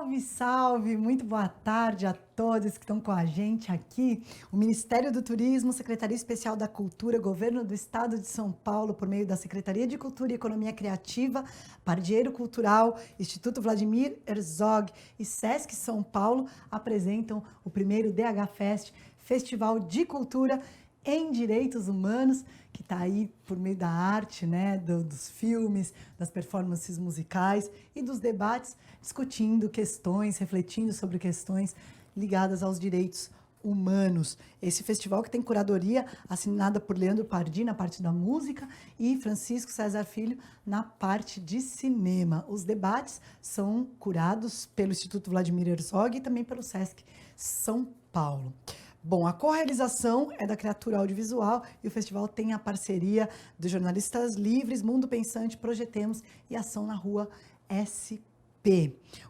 Salve, salve! Muito boa tarde a todos que estão com a gente aqui. O Ministério do Turismo, Secretaria Especial da Cultura, Governo do Estado de São Paulo, por meio da Secretaria de Cultura e Economia Criativa, Pardieiro Cultural, Instituto Vladimir Herzog e Sesc São Paulo apresentam o primeiro DH Fest, Festival de Cultura em Direitos Humanos, que está aí por meio da arte, né, dos filmes, das performances musicais e dos debates, discutindo questões, refletindo sobre questões ligadas aos direitos humanos. Esse festival que tem curadoria assinada por Leandro Pardi na parte da música e Francisco César Filho na parte de cinema. Os debates são curados pelo Instituto Vladimir Herzog e também pelo Sesc São Paulo. Bom, a co-realização é da Criatura Audiovisual e o festival tem a parceria dos Jornalistas Livres, Mundo Pensante, Projetemos e Ação na Rua SP.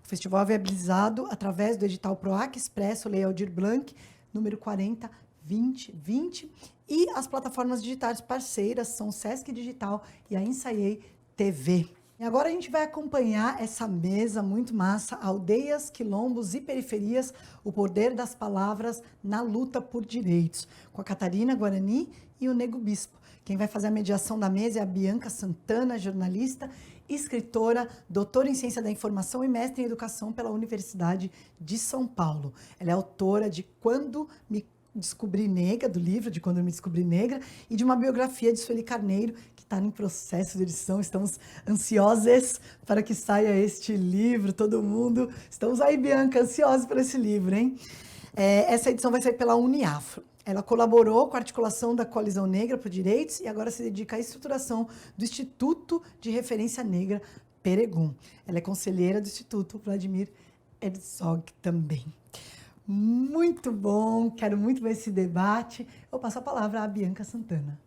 O festival é viabilizado através do edital PROAC Expresso Lei Aldir Blanc, número 40-2020, e as plataformas digitais parceiras são o Sesc Digital e a Ensaiei TV. E agora a gente vai acompanhar essa mesa muito massa, Aldeias, Quilombos e Periferias, o poder das palavras na luta por direitos, com a Catarina Guarani e o Nego Bispo. Quem vai fazer a mediação da mesa é a Bianca Santana, jornalista, escritora, doutora em Ciência da Informação e mestre em Educação pela Universidade de São Paulo. Ela é autora de Quando Me Descobri Negra, do livro de Quando Eu Me Descobri Negra, e de uma biografia de Sueli Carneiro, que está em processo de edição. Estamos ansiosos para que saia este livro, todo mundo. Estamos aí, Bianca, ansiosos por esse livro, hein? Essa edição vai sair pela Uniafro. Ela colaborou com a articulação da Coalizão Negra por Direitos e agora se dedica à estruturação do Instituto de Referência Negra Peregum. Ela é conselheira do Instituto Vladimir Herzog também. Muito bom, quero muito ver esse debate. Eu passo a palavra à Bianca Santana.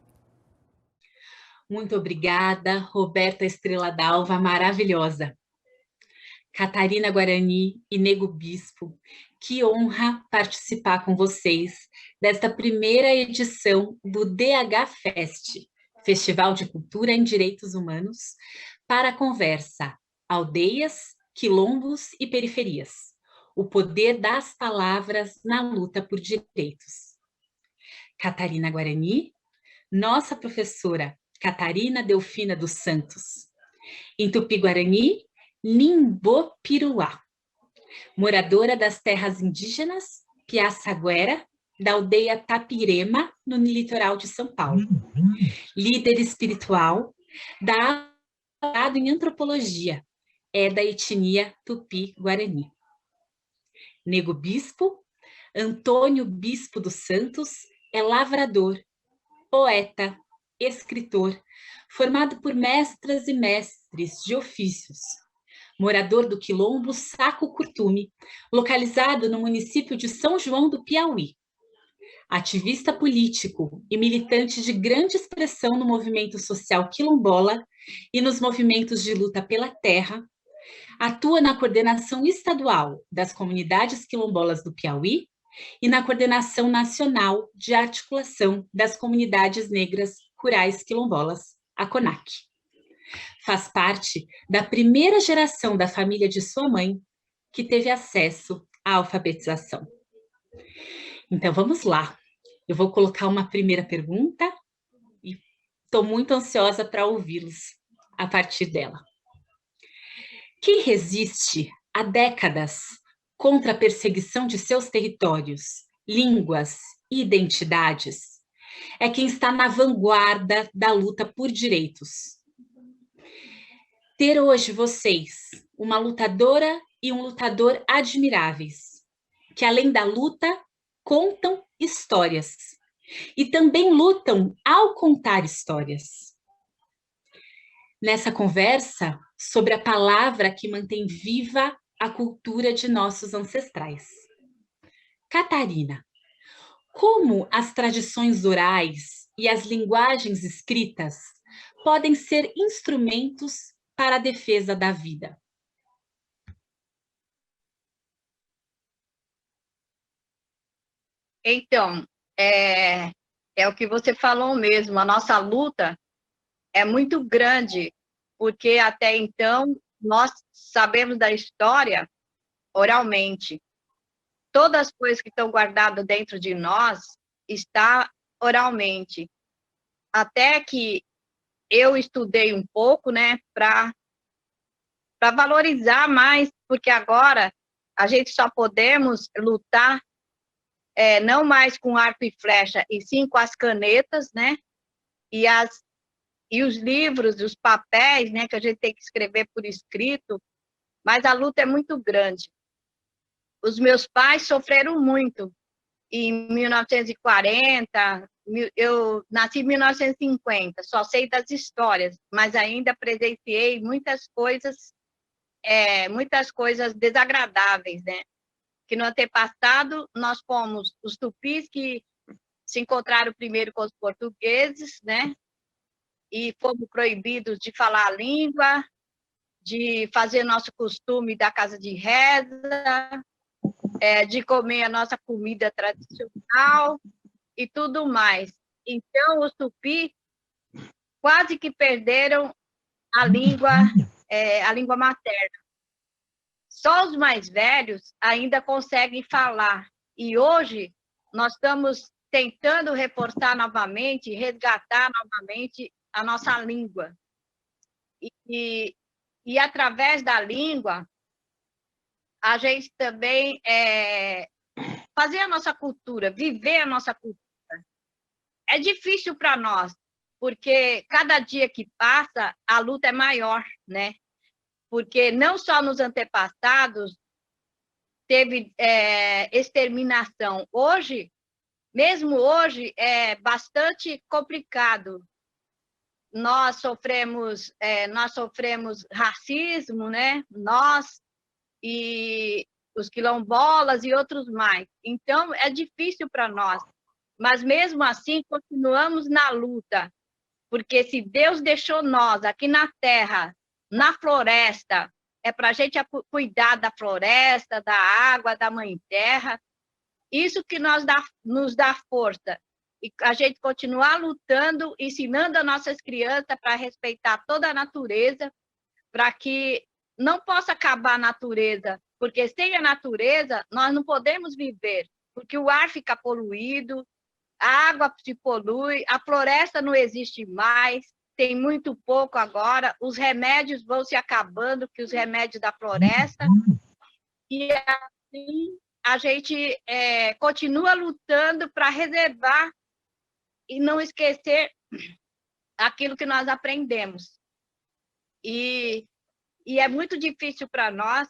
Muito obrigada, Roberta Estrela d'Alva, maravilhosa. Catarina Guarani e Nego Bispo, que honra participar com vocês desta primeira edição do DH Fest, Festival de Cultura em Direitos Humanos, para a conversa Aldeias, Quilombos e Periferias. O poder das palavras na luta por direitos. Catarina Guarani, nossa professora Catarina Delfina dos Santos. Em Tupi-Guarani, Nimbopiruá. Moradora das terras indígenas Piaçaguera, da aldeia Tapirema, no litoral de São Paulo. Líder espiritual, doutorado em antropologia, é da etnia Tupi-Guarani. Nego Bispo, Antônio Bispo dos Santos, é lavrador, poeta, escritor, formado por mestras e mestres de ofícios. Morador do Quilombo Saco Curtume, localizado no município de São João do Piauí. Ativista político e militante de grande expressão no movimento social quilombola e nos movimentos de luta pela terra, atua na coordenação estadual das comunidades quilombolas do Piauí e na coordenação nacional de articulação das comunidades negras rurais quilombolas, a CONAC. Faz parte da primeira geração da família de sua mãe que teve acesso à alfabetização. Então, vamos lá. Eu vou colocar uma primeira pergunta e estou muito ansiosa para ouvi-los a partir dela. Quem resiste há décadas contra a perseguição de seus territórios, línguas e identidades é quem está na vanguarda da luta por direitos. Ter hoje vocês, uma lutadora e um lutador admiráveis, que além da luta, contam histórias e também lutam ao contar histórias. Nessa conversa sobre a palavra que mantém viva a cultura de nossos ancestrais. Catarina, como as tradições orais e as linguagens escritas podem ser instrumentos para a defesa da vida? Então, é o que você falou mesmo, a nossa luta é muito grande, porque até então nós sabemos da história oralmente. Todas as coisas que estão guardadas dentro de nós está oralmente. Até que eu estudei um pouco, né, para valorizar mais, porque agora a gente só podemos lutar não mais com arco e flecha, e sim com as canetas, né, e os livros, os papéis, né, que a gente tem que escrever por escrito, mas a luta é muito grande. Os meus pais sofreram muito. Em 1940, eu nasci em 1950, só sei das histórias, mas ainda presenciei muitas coisas desagradáveis, né? Que no antepassado nós fomos os tupis que se encontraram primeiro com os portugueses, né? E fomos proibidos de falar a língua, de fazer nosso costume da casa de reza, de comer a nossa comida tradicional e tudo mais. Então, os tupis quase que perderam a língua materna. Só os mais velhos ainda conseguem falar. E hoje nós estamos tentando reforçar novamente, resgatar novamente a nossa língua. E através da língua, a gente também fazer a nossa cultura, viver a nossa cultura. É difícil para nós, porque cada dia que passa, a luta é maior, né? Porque não só nos antepassados teve exterminação. Mesmo hoje, é bastante complicado. Nós sofremos racismo, né? Nós e os quilombolas e outros mais. Então, é difícil para nós. Mas, mesmo assim, continuamos na luta. Porque se Deus deixou nós aqui na terra, na floresta, é para a gente cuidar da floresta, da água, da mãe terra. Isso que nos dá força. E a gente continuar lutando, ensinando as nossas crianças para respeitar toda a natureza, para que não possa acabar a natureza, porque sem a natureza nós não podemos viver, porque o ar fica poluído, a água se polui, a floresta não existe mais, tem muito pouco agora, os remédios vão se acabando, que os remédios da floresta, e assim a gente continua lutando para reservar e não esquecer aquilo que nós aprendemos. E é muito difícil para nós,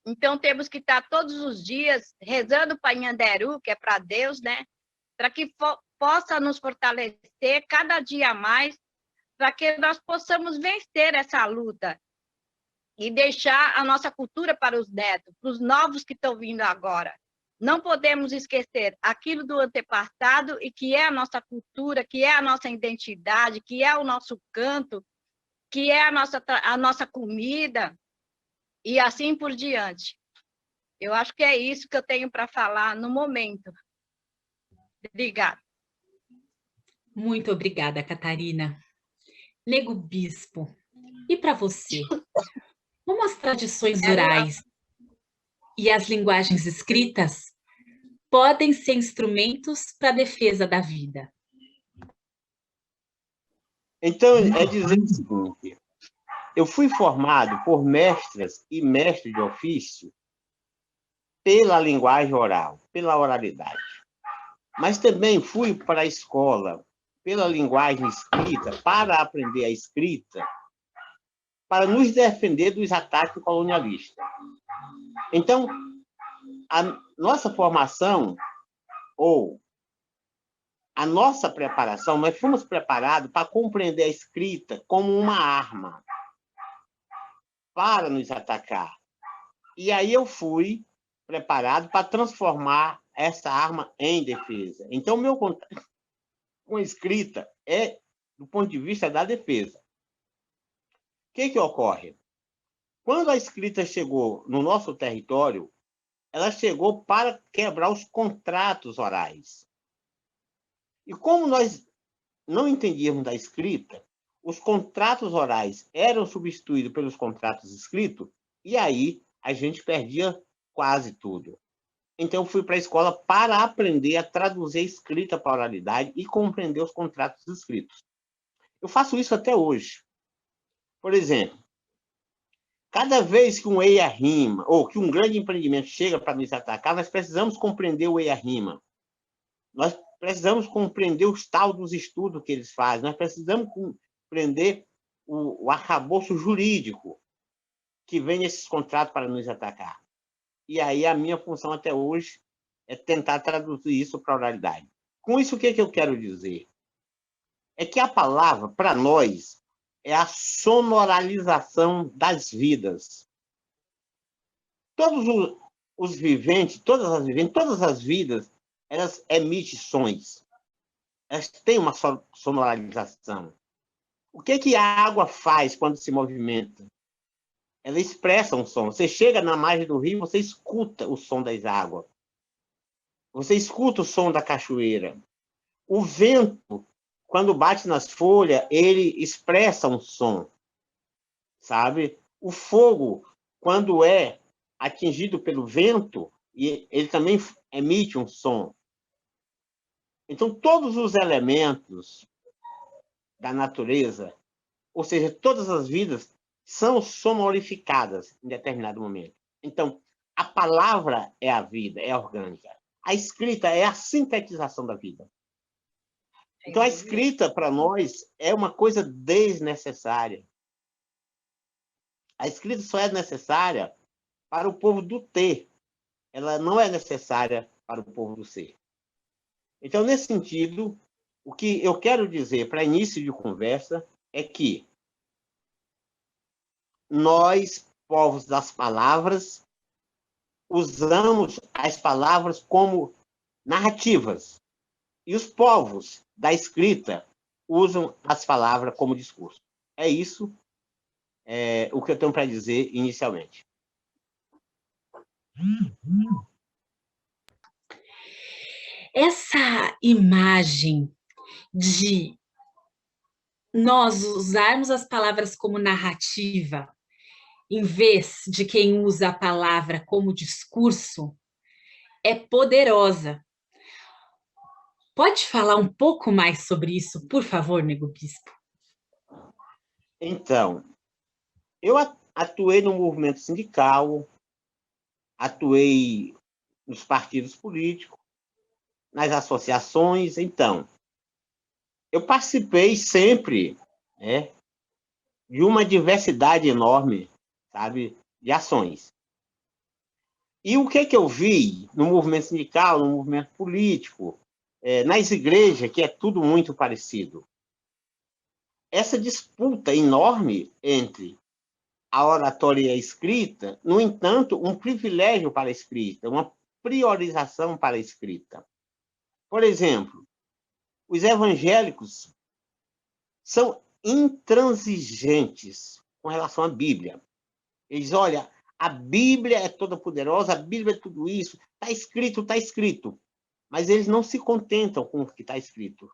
então temos que estar todos os dias rezando para Nhanderu, que é para Deus, né? Para que possa nos fortalecer cada dia mais, para que nós possamos vencer essa luta e deixar a nossa cultura para os netos, para os novos que estão vindo agora. Não podemos esquecer aquilo do antepassado e que é a nossa cultura, que é a nossa identidade, que é o nosso canto, que é a nossa comida, e assim por diante. Eu acho que é isso que eu tenho para falar no momento. Obrigada. Muito obrigada, Catarina. Nego Bispo, e para você? Como as tradições orais e as linguagens escritas podem ser instrumentos para a defesa da vida? Então, é dizer o seguinte, eu fui formado por mestras e mestres de ofício pela linguagem oral, pela oralidade. Mas também fui para a escola pela linguagem escrita, para aprender a escrita, para nos defender dos ataques colonialistas. Então, a nossa formação, ou a nossa preparação, nós fomos preparados para compreender a escrita como uma arma para nos atacar. E aí eu fui preparado para transformar essa arma em defesa. Então, meu contato com a escrita é do ponto de vista da defesa. O que ocorre? Quando a escrita chegou no nosso território, ela chegou para quebrar os contratos orais. E como nós não entendíamos da escrita, os contratos orais eram substituídos pelos contratos escritos, e aí a gente perdia quase tudo. Então, eu fui para a escola para aprender a traduzir a escrita para a oralidade e compreender os contratos escritos. Eu faço isso até hoje. Por exemplo, cada vez que um EIA-RIMA, ou que um grande empreendimento chega para nos atacar, nós precisamos compreender o EIA-RIMA. Nós precisamos compreender o estado dos estudos que eles fazem. Nós precisamos compreender o arcabouço jurídico que vem nesses contratos para nos atacar. E aí a minha função até hoje é tentar traduzir isso para a oralidade. Com isso, o que eu quero dizer? É que a palavra, para nós, é a sonoralização das vidas. Todos os viventes, todas as vidas, elas emitem sons. Elas têm uma sonorização. O que a água faz quando se movimenta? Ela expressa um som. Você chega na margem do rio, você escuta o som das águas. Você escuta o som da cachoeira. O vento, quando bate nas folhas, ele expressa um som, sabe? O fogo, quando é atingido pelo vento, ele também emite um som. Então, todos os elementos da natureza, ou seja, todas as vidas, são sonorificadas em determinado momento. Então, a palavra é a vida, é orgânica. A escrita é a sintetização da vida. Então, a escrita, para nós, é uma coisa desnecessária. A escrita só é necessária para o povo do ter. Ela não é necessária para o povo do ser. Então, nesse sentido, o que eu quero dizer para início de conversa é que nós, povos das palavras, usamos as palavras como narrativas. E os povos da escrita usam as palavras como discurso. É isso o que eu tenho para dizer inicialmente. Essa imagem de nós usarmos as palavras como narrativa, em vez de quem usa a palavra como discurso, é poderosa. Pode falar um pouco mais sobre isso, por favor, Nego Bispo? Então, eu atuei no movimento sindical, atuei nos partidos políticos, nas associações. Então, eu participei sempre, né, de uma diversidade enorme, sabe, de ações. E o que eu vi no movimento sindical, no movimento político, nas igrejas, que é tudo muito parecido? Essa disputa enorme entre a oratória e a escrita, no entanto, um privilégio para a escrita, uma priorização para a escrita. Por exemplo, os evangélicos são intransigentes com relação à Bíblia. Eles, olha, a Bíblia é toda poderosa, a Bíblia é tudo isso, está escrito, está escrito. Mas eles não se contentam com o que está escrito.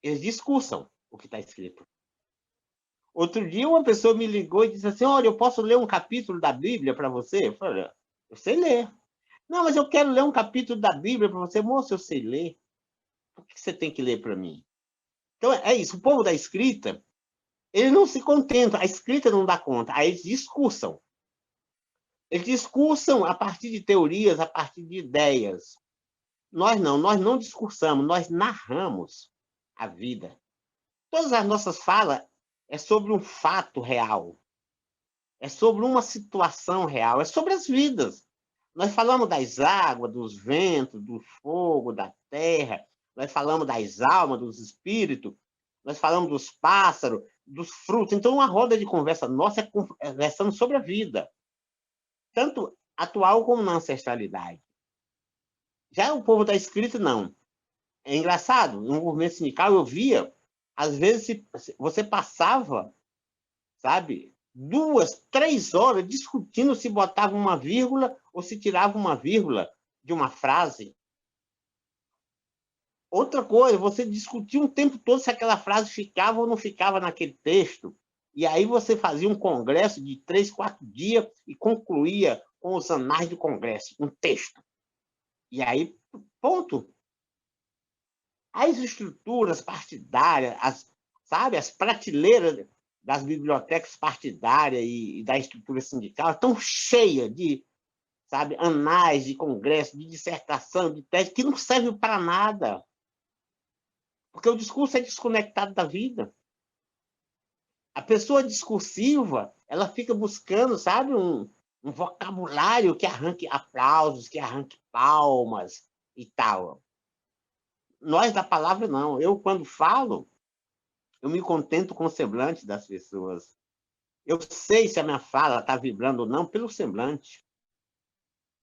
Eles discursam o que está escrito. Outro dia, uma pessoa me ligou e disse assim, olha, eu posso ler um capítulo da Bíblia para você? Eu falei, eu sei ler. Não, mas eu quero ler um capítulo da Bíblia para você. Moço, eu sei ler. Por que você tem que ler para mim? Então, é isso. O povo da escrita, ele não se contenta. A escrita não dá conta. Aí eles discursam. Eles discursam a partir de teorias, a partir de ideias. Nós não discursamos, nós narramos a vida. Todas as nossas falas é sobre um fato real. É sobre uma situação real. É sobre as vidas. Nós falamos das águas, dos ventos, do fogo, da terra. Nós falamos das almas, dos espíritos. Nós falamos dos pássaros, dos frutos. Então, uma roda de conversa nossa é conversando sobre a vida. Tanto atual como na ancestralidade. Já o povo da escrita, não. É engraçado, no movimento sindical eu via, às vezes você passava, sabe, 2, 3 horas discutindo se botava uma vírgula ou se tirava uma vírgula de uma frase. Outra coisa, você discutia um tempo todo se aquela frase ficava ou não ficava naquele texto. E aí você fazia um congresso de 3, 4 dias e concluía com os anais do Congresso, um texto. E aí, ponto. As estruturas partidárias, as prateleiras das bibliotecas partidárias e da estrutura sindical estão cheias de, anais de congresso, de dissertação, de tese, que não serve para nada. Porque o discurso é desconectado da vida. A pessoa discursiva, ela fica buscando, um vocabulário que arranque aplausos, que arranque palmas e tal. Nós, da palavra, não. Eu, quando falo, eu me contento com o semblante das pessoas. Eu sei se a minha fala está vibrando ou não pelo semblante.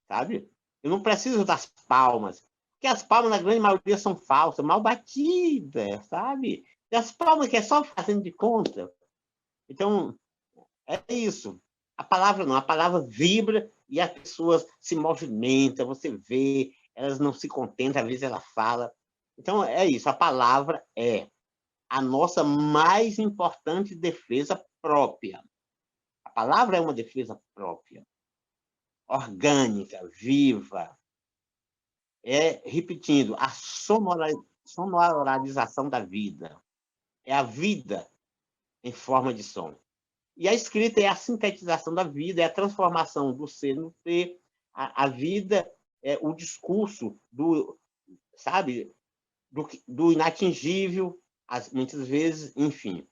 Sabe? Eu não preciso das palmas. Porque as palmas, na grande maioria, são falsas, mal batidas, sabe? E as palmas que é só fazendo de conta. Então, é isso. A palavra não. A palavra vibra e as pessoas se movimentam, você vê, elas não se contentam, às vezes ela fala. Então, é isso. A palavra é a nossa mais importante defesa própria. A palavra é uma defesa própria, orgânica, viva. Repetindo, a sonoralização da vida. É a vida em forma de som. E a escrita é a sintetização da vida, é a transformação do ser no ser. A vida é o discurso do inatingível, muitas vezes, enfim.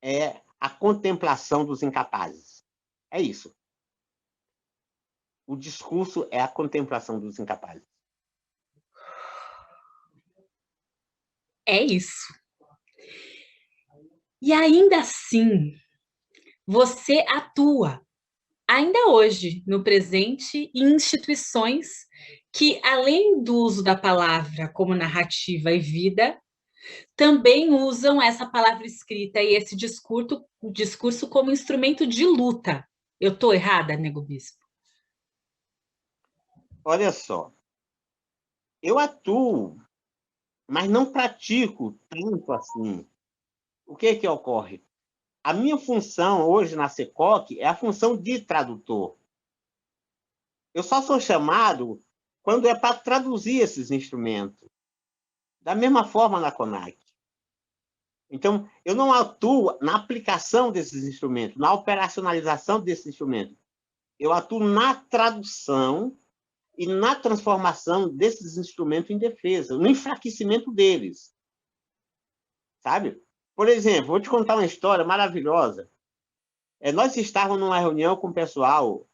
É a contemplação dos incapazes. É isso. O discurso é a contemplação dos incapazes. É isso. E ainda assim, você atua, ainda hoje, no presente, em instituições que, além do uso da palavra como narrativa e vida, também usam essa palavra escrita e esse discurso como instrumento de luta. Eu estou errada, Nego Bispo? Olha só, eu atuo, mas não pratico tanto assim. O que ocorre? A minha função hoje na SECOC é a função de tradutor. Eu só sou chamado quando é para traduzir esses instrumentos. Da mesma forma na CONAC. Então, eu não atuo na aplicação desses instrumentos, na operacionalização desses instrumentos. Eu atuo na tradução e na transformação desses instrumentos em defesa, no enfraquecimento deles. Sabe? Por exemplo, vou te contar uma história maravilhosa. Nós estávamos numa reunião com o pessoal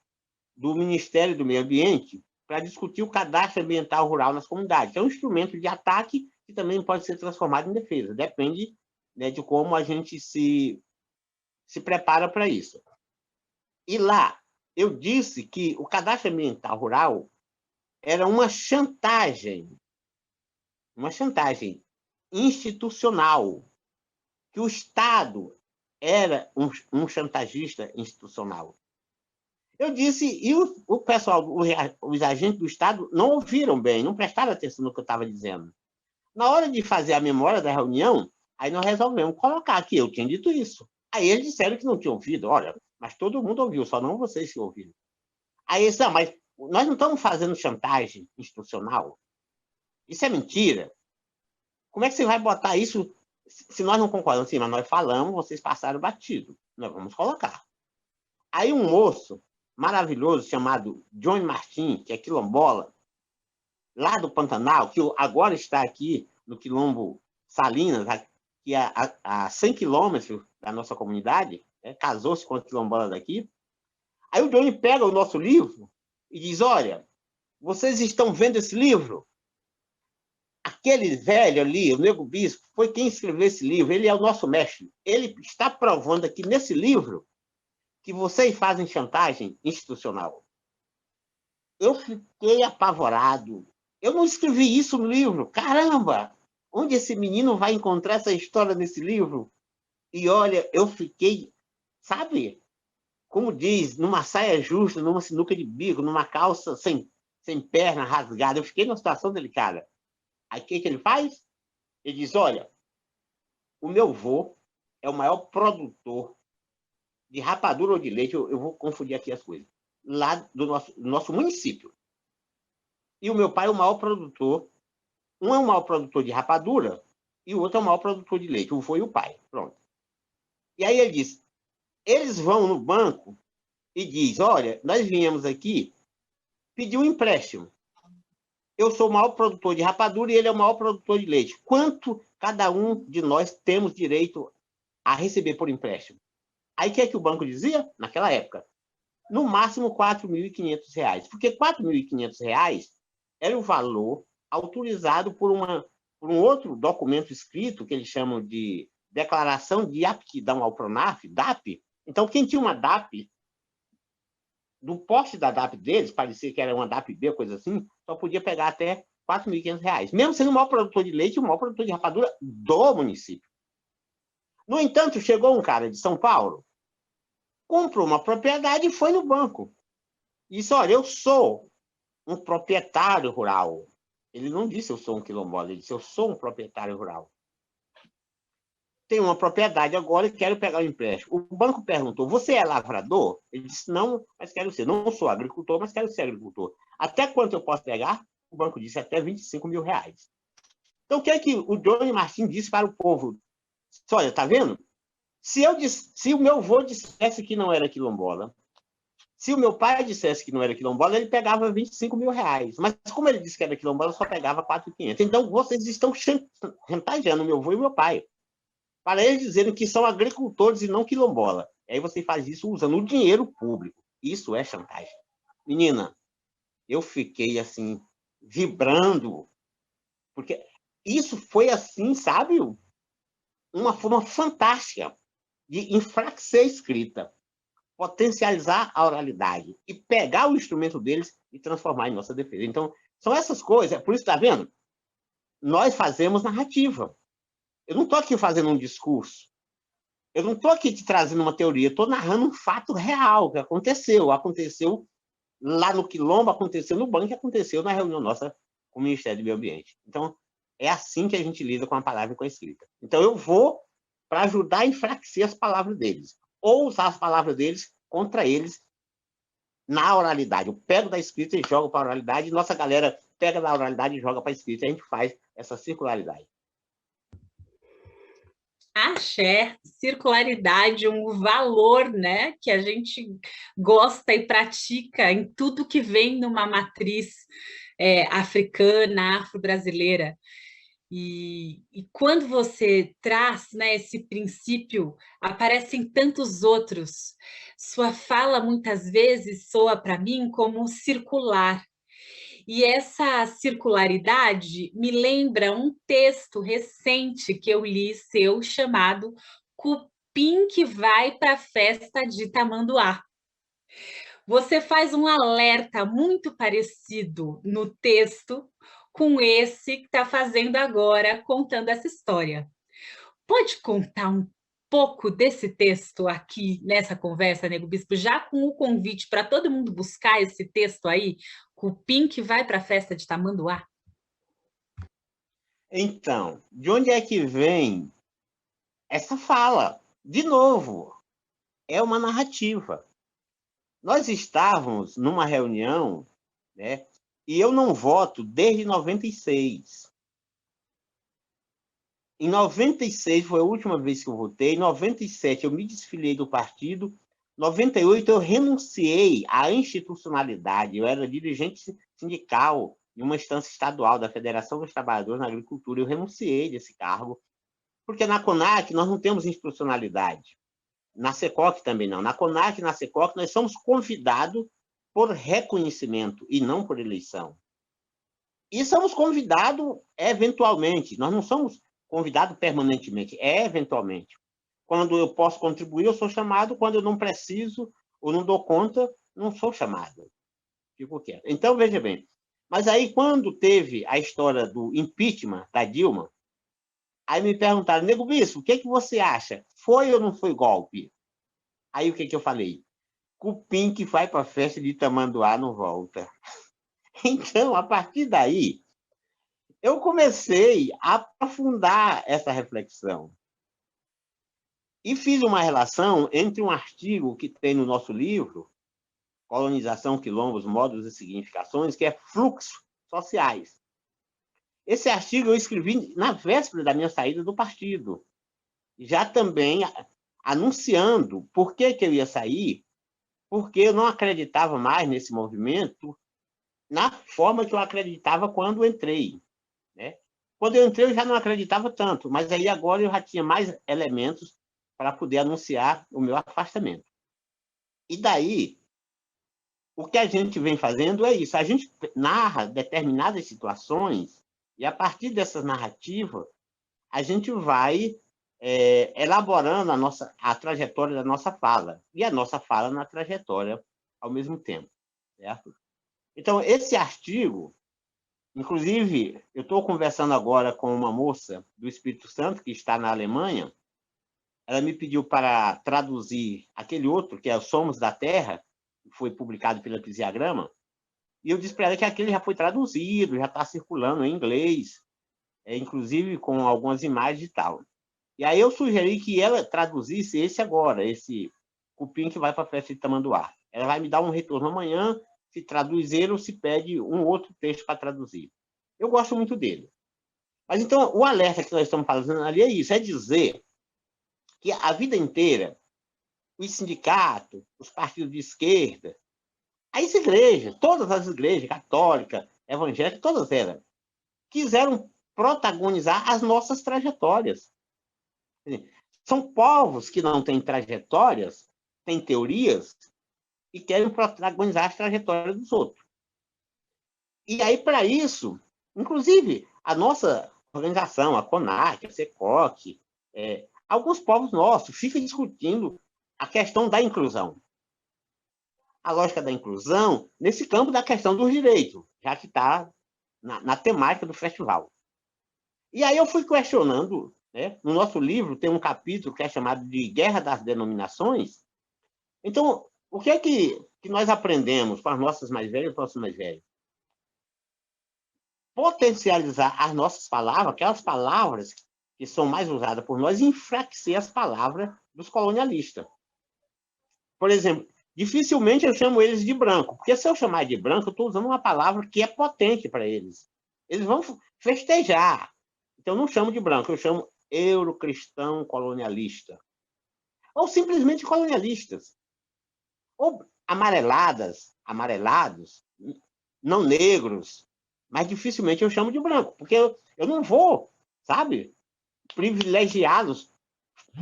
do Ministério do Meio Ambiente para discutir o cadastro ambiental rural nas comunidades. É um instrumento de ataque que também pode ser transformado em defesa. Depende, né, de como a gente se prepara para isso. E lá, eu disse que o cadastro ambiental rural era uma chantagem institucional, que o Estado era um chantagista institucional. Eu disse, e o pessoal, os agentes do Estado não ouviram bem, não prestaram atenção no que eu estava dizendo. Na hora de fazer a memória da reunião, aí nós resolvemos colocar aqui, eu tinha dito isso. Aí eles disseram que não tinham ouvido, olha, mas todo mundo ouviu, só não vocês que ouviram. Aí eles disseram, mas nós não estamos fazendo chantagem institucional? Isso é mentira. Como é que você vai botar isso se nós não concordamos? Sim, mas nós falamos, vocês passaram batido. Nós vamos colocar. Aí um moço maravilhoso chamado John Martin, que é quilombola, lá do Pantanal, que agora está aqui no Quilombo Salinas, que é a 100 quilômetros da nossa comunidade, casou-se com a quilombola daqui. Aí o Johnny pega o nosso livro e diz, olha, vocês estão vendo esse livro? Aquele velho ali, o Nego Bispo, foi quem escreveu esse livro, ele é o nosso mestre. Ele está provando aqui nesse livro que vocês fazem chantagem institucional. Eu fiquei apavorado. Eu não escrevi isso no livro. Caramba! Onde esse menino vai encontrar essa história nesse livro? E olha, eu fiquei, sabe? Como diz, numa saia justa, numa sinuca de bico, numa calça sem perna rasgada. Eu fiquei numa situação delicada. Aí o que ele faz? Ele diz, olha, o meu avô é o maior produtor de rapadura ou de leite, eu vou confundir aqui as coisas, lá do nosso município. E o meu pai é o maior produtor. Um é o maior produtor de rapadura e o outro é o maior produtor de leite. O vô e o pai. Pronto. E aí ele disse, eles vão no banco e diz, olha, nós viemos aqui pedir um empréstimo. Eu sou o maior produtor de rapadura e ele é o maior produtor de leite. Quanto cada um de nós temos direito a receber por empréstimo? Aí o que é que o banco dizia? Naquela época, no máximo R$ 4.500, porque R$ 4.500 era o valor autorizado por um outro documento escrito, que eles chamam de Declaração de Aptidão ao Pronaf, DAP. Então, quem tinha uma DAP, do poste da DAP deles, parecia que era uma DAP B, coisa assim, só podia pegar até R$ 4.500, mesmo sendo o maior produtor de leite e o maior produtor de rapadura do município. No entanto, chegou um cara de São Paulo, comprou uma propriedade e foi no banco. E disse, olha, eu sou um proprietário rural. Ele não disse eu sou um quilombola, ele disse eu sou um proprietário rural. Tenho uma propriedade agora e quero pegar o empréstimo. O banco perguntou, você é lavrador? Ele disse, não, mas quero ser. Não sou agricultor, mas quero ser agricultor. Até quanto eu posso pegar? O banco disse, até R$ 25.000. Então, o que é que o Johnny Martins disse para o povo? Olha, tá vendo? Se o meu avô dissesse que não era quilombola, se o meu pai dissesse que não era quilombola, ele pegava R$ 25.000. Mas como ele disse que era quilombola, só pegava 4.500. Então, vocês estão chantageando meu avô e meu pai, para eles dizerem que são agricultores e não quilombola. E aí você faz isso usando o dinheiro público. Isso é chantagem. Menina, eu fiquei assim, vibrando, porque isso foi assim, sabe? Uma forma fantástica de enfraquecer a escrita, potencializar a oralidade e pegar o instrumento deles e transformar em nossa defesa. Então, são essas coisas. Por isso, está vendo? Nós fazemos narrativa. Eu não estou aqui fazendo um discurso. Eu não estou aqui te trazendo uma teoria. Estou narrando um fato real que aconteceu. Aconteceu lá no Quilombo, aconteceu no banco, aconteceu na reunião nossa com o Ministério do Meio Ambiente. Então, é assim que a gente lida com a palavra e com a escrita. Então, eu vou para ajudar a enfraquecer as palavras deles, ou usar as palavras deles contra eles na oralidade. Eu pego da escrita e jogo para a oralidade, e nossa galera pega da oralidade e joga para a escrita, e a gente faz essa circularidade. Axé, circularidade, um valor, né, que a gente gosta e pratica em tudo que vem numa matriz africana, afro-brasileira. E quando você traz, né, esse princípio, aparecem tantos outros. Sua fala, muitas vezes, soa para mim como circular. E essa circularidade me lembra um texto recente que eu li seu, chamado Cupim que vai para a festa de Tamanduá. Você faz um alerta muito parecido no texto com esse que está fazendo agora, contando essa história. Pode contar um pouco desse texto aqui nessa conversa, Nego Bispo, já com o convite para todo mundo buscar esse texto aí, Cupim que vai para a festa de Tamanduá? Então, de onde é que vem essa fala? De novo, é uma narrativa. Nós estávamos numa reunião, né, e eu não voto desde 96. Em 96 foi a última vez que eu votei. Em 97 eu me desfilei do partido. Em 98 eu renunciei à institucionalidade. Eu era dirigente sindical em uma instância estadual da Federação dos Trabalhadores na Agricultura. Eu renunciei desse cargo, porque na CONAC nós não temos institucionalidade. Na SECOC também não. Na CONAC e na SECOC nós somos convidados por reconhecimento e não por eleição. E somos convidados eventualmente. Nós não somos convidados permanentemente, eventualmente. Quando eu posso contribuir, eu sou chamado. Quando eu não preciso ou não dou conta, não sou chamado. Fico quieto. Então, veja bem. Mas aí, quando teve a história do impeachment da Dilma, aí me perguntaram, Nego Bispo, o que você acha? Foi ou não foi golpe? Aí o que eu falei? Cupim que vai para a festa de Tamanduá não volta. Então, a partir daí, eu comecei a aprofundar essa reflexão. E fiz uma relação entre um artigo que tem no nosso livro Colonização, Quilombos, Modos e Significações, que é Fluxos Sociais. Esse artigo eu escrevi na véspera da minha saída do partido, já também anunciando por que eu ia sair, porque eu não acreditava mais nesse movimento na forma que eu acreditava quando entrei, né? Quando eu entrei, eu já não acreditava tanto, mas aí agora eu já tinha mais elementos para poder anunciar o meu afastamento. E daí, o que a gente vem fazendo é isso, a gente narra determinadas situações e, a partir dessas narrativas, a gente vai elaborando a trajetória da nossa fala, e a nossa fala na trajetória ao mesmo tempo, certo? Então, esse artigo, inclusive, eu estou conversando agora com uma moça do Espírito Santo, que está na Alemanha, ela me pediu para traduzir aquele outro, que é Somos da Terra, que foi publicado pela Psiagrama, e eu disse para ela que aquele já foi traduzido, já está circulando em inglês, inclusive com algumas imagens e tal. E aí eu sugeri que ela traduzisse esse agora, esse cupim que vai para a festa de Tamanduá. Ela vai me dar um retorno amanhã, se traduz ele ou se pede um outro texto para traduzir. Eu gosto muito dele. Mas então, o alerta que nós estamos fazendo ali é isso, é dizer que a vida inteira, os sindicatos, os partidos de esquerda, as igrejas, todas as igrejas, católica, evangélica, todas elas, quiseram protagonizar as nossas trajetórias. São povos que não têm trajetórias, têm teorias, e querem protagonizar as trajetórias dos outros. E aí, para isso, inclusive, a nossa organização, a CONAC, a SECOC, alguns povos nossos ficam discutindo a questão da inclusão. A lógica da inclusão nesse campo da questão dos direitos, já que está na temática do festival. E aí eu fui questionando, né? No nosso livro tem um capítulo que é chamado de Guerra das Denominações. Então, o que é que nós aprendemos com as nossas mais velhas e os nossos mais velhos? Potencializar as nossas palavras, aquelas palavras que são mais usadas por nós, e enfraquecer as palavras dos colonialistas. Por exemplo, dificilmente eu chamo eles de branco, porque se eu chamar de branco, eu estou usando uma palavra que é potente para eles. Eles vão festejar. Então, eu não chamo de branco, eu chamo eurocristão colonialista. Ou simplesmente colonialistas. Ou amareladas, amarelados, não negros, mas dificilmente eu chamo de branco, porque eu não vou, sabe, privilegiá-los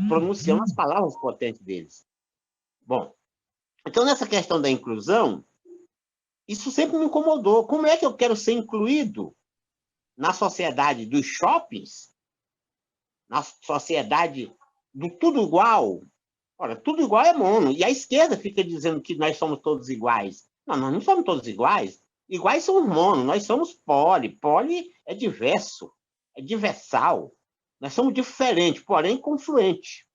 pronunciando as palavras potentes deles. Bom, então nessa questão da inclusão, isso sempre me incomodou. Como é que eu quero ser incluído na sociedade dos shoppings, na sociedade do tudo igual? Ora, tudo igual é mono. E a esquerda fica dizendo que nós somos todos iguais. Não, nós não somos todos iguais. Iguais são os monos, nós somos poli. Poli é diverso, é diversal. Nós somos diferentes, porém confluentes.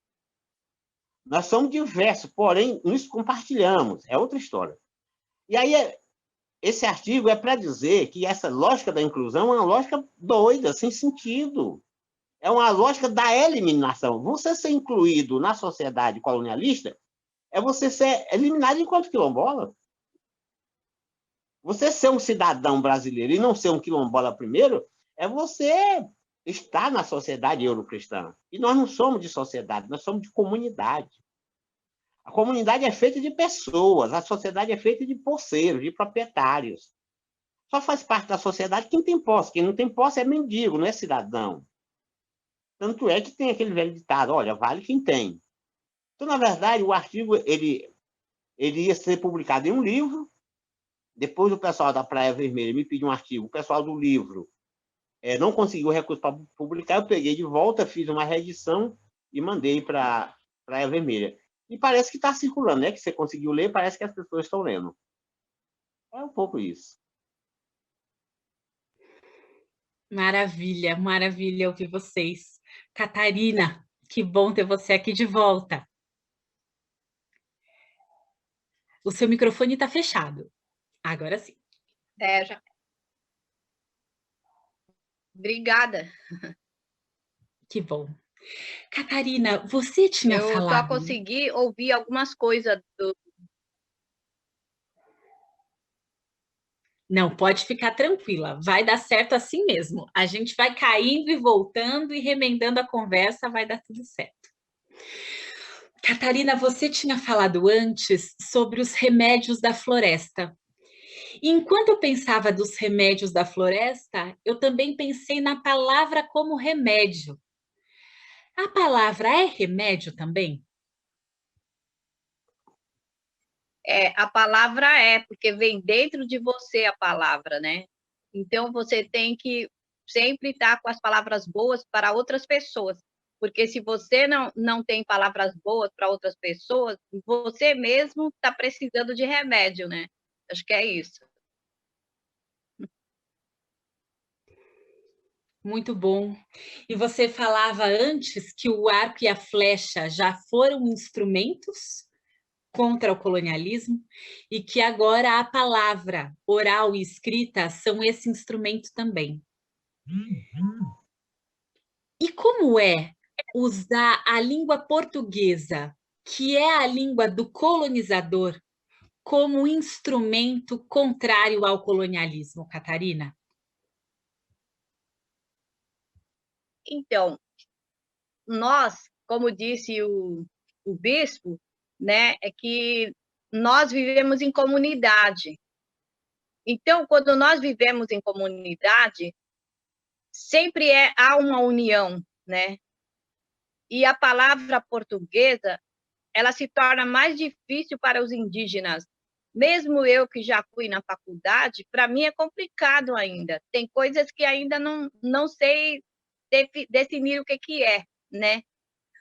Nós somos diversos, porém nos compartilhamos. É outra história. E aí, esse artigo é para dizer que essa lógica da inclusão é uma lógica doida, sem sentido. É uma lógica da eliminação. Você ser incluído na sociedade colonialista é você ser eliminado enquanto quilombola. Você ser um cidadão brasileiro e não ser um quilombola primeiro é você estar na sociedade eurocristã. E nós não somos de sociedade, nós somos de comunidade. A comunidade é feita de pessoas, a sociedade é feita de posseiros, de proprietários. Só faz parte da sociedade quem tem posse. Quem não tem posse é mendigo, não é cidadão. Tanto é que tem aquele velho ditado, olha, vale quem tem. Então, na verdade, o artigo ele ia ser publicado em um livro. Depois o pessoal da Praia Vermelha me pediu um artigo. O pessoal do livro não conseguiu recurso para publicar. Eu peguei de volta, fiz uma reedição e mandei para a Praia Vermelha. E parece que está circulando, né? Que você conseguiu ler, parece que as pessoas estão lendo. É um pouco isso. Maravilha, maravilha ouvir vocês. Catarina, que bom ter você aqui de volta. O seu microfone está fechado. Agora sim. Já. Obrigada. Que bom. Catarina, você tinha Eu só falado... consegui ouvir algumas coisas do... Não, pode ficar tranquila, vai dar certo assim mesmo. A gente vai caindo e voltando e remendando a conversa, vai dar tudo certo. Catarina, você tinha falado antes sobre os remédios da floresta. E enquanto eu pensava dos remédios da floresta, eu também pensei na palavra como remédio. A palavra é remédio também? A palavra porque vem dentro de você a palavra, né? Então, você tem que sempre estar com as palavras boas para outras pessoas, porque se você não tem palavras boas para outras pessoas, você mesmo está precisando de remédio, né? Acho que é isso. Muito bom. E você falava antes que o arco e a flecha já foram instrumentos contra o colonialismo e que agora a palavra oral e escrita são esse instrumento também. E como é usar a língua portuguesa, que é a língua do colonizador, como instrumento contrário ao colonialismo, Catarina? Então, nós, como disse o bispo, né, é que nós vivemos em comunidade. Então, quando nós vivemos em comunidade, sempre há uma união, né? E a palavra portuguesa, ela se torna mais difícil para os indígenas. Mesmo eu que já fui na faculdade, para mim é complicado ainda. Tem coisas que ainda não sei definir o que é, né?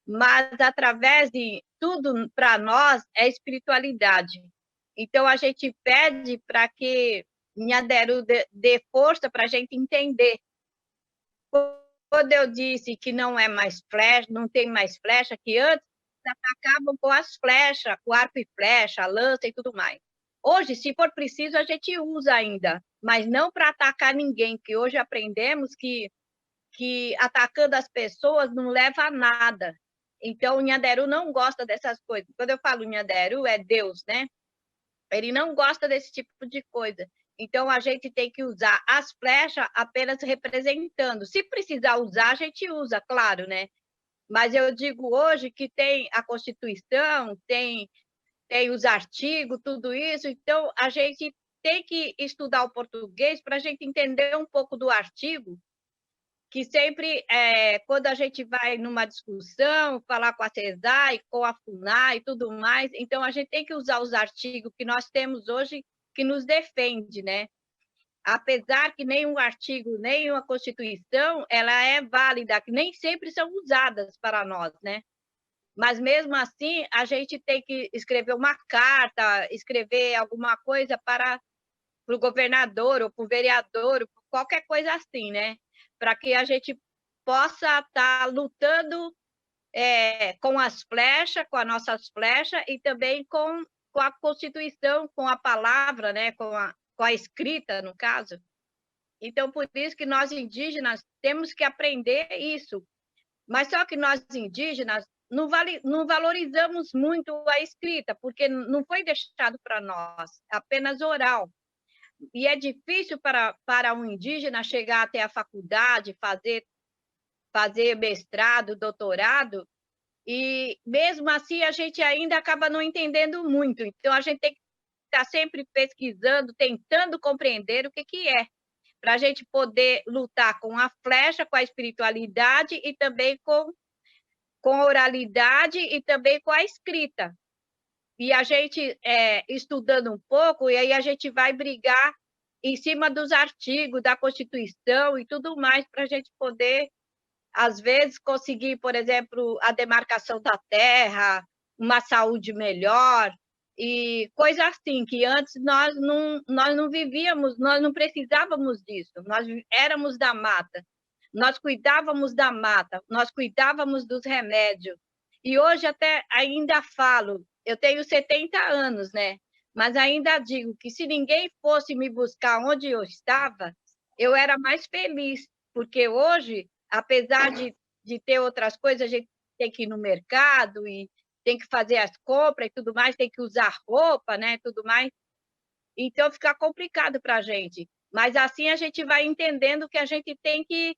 Mas através de tudo, para nós, é espiritualidade. Então, a gente pede para que Nhaderu dê força para a gente entender. Quando eu disse que não é mais flecha, não tem mais flecha, que antes atacavam com as flechas, com arco e flecha, lança e tudo mais. Hoje, se for preciso, a gente usa ainda, mas não para atacar ninguém, que hoje aprendemos que atacando as pessoas não leva a nada. Então, o Nhaderu não gosta dessas coisas. Quando eu falo Nhaderu, é Deus, né? Ele não gosta desse tipo de coisa. Então, a gente tem que usar as flechas apenas representando. Se precisar usar, a gente usa, claro, né? Mas eu digo hoje que tem a Constituição, tem os artigos, tudo isso. Então, a gente tem que estudar o português para a gente entender um pouco do artigo, que sempre, quando a gente vai numa discussão, falar com a CESAI, com a FUNAI e tudo mais, então a gente tem que usar os artigos que nós temos hoje que nos defende, né? Apesar que nenhum artigo, nenhuma Constituição, ela é válida, que nem sempre são usadas para nós, né? Mas, mesmo assim, a gente tem que escrever uma carta, escrever alguma coisa para o governador ou para o vereador, qualquer coisa assim, né? Para que a gente possa estar lutando com as flechas, com as nossas flechas, e também com a Constituição, com a palavra, né? Com a escrita, no caso. Então, por isso que nós indígenas temos que aprender isso. Mas só que nós indígenas não valorizamos muito a escrita, porque não foi deixado para nós, apenas oral. E é difícil para um indígena chegar até a faculdade, fazer mestrado, doutorado, e mesmo assim a gente ainda acaba não entendendo muito. Então, a gente tem que estar sempre pesquisando, tentando compreender o que é, para a gente poder lutar com a flecha, com a espiritualidade e também com a oralidade e também com a escrita. E a gente, estudando um pouco, e aí a gente vai brigar em cima dos artigos da Constituição e tudo mais, para a gente poder, às vezes, conseguir, por exemplo, a demarcação da terra, uma saúde melhor, e coisa assim, que antes nós não vivíamos, nós não precisávamos disso, nós éramos da mata, nós cuidávamos da mata, nós cuidávamos dos remédios. E hoje até ainda falo, eu tenho 70 anos, né? Mas ainda digo que se ninguém fosse me buscar onde eu estava, eu era mais feliz, porque hoje, apesar de ter outras coisas, a gente tem que ir no mercado e tem que fazer as compras e tudo mais, tem que usar roupa, né? Tudo mais. Então fica complicado para a gente. Mas assim a gente vai entendendo que a gente tem que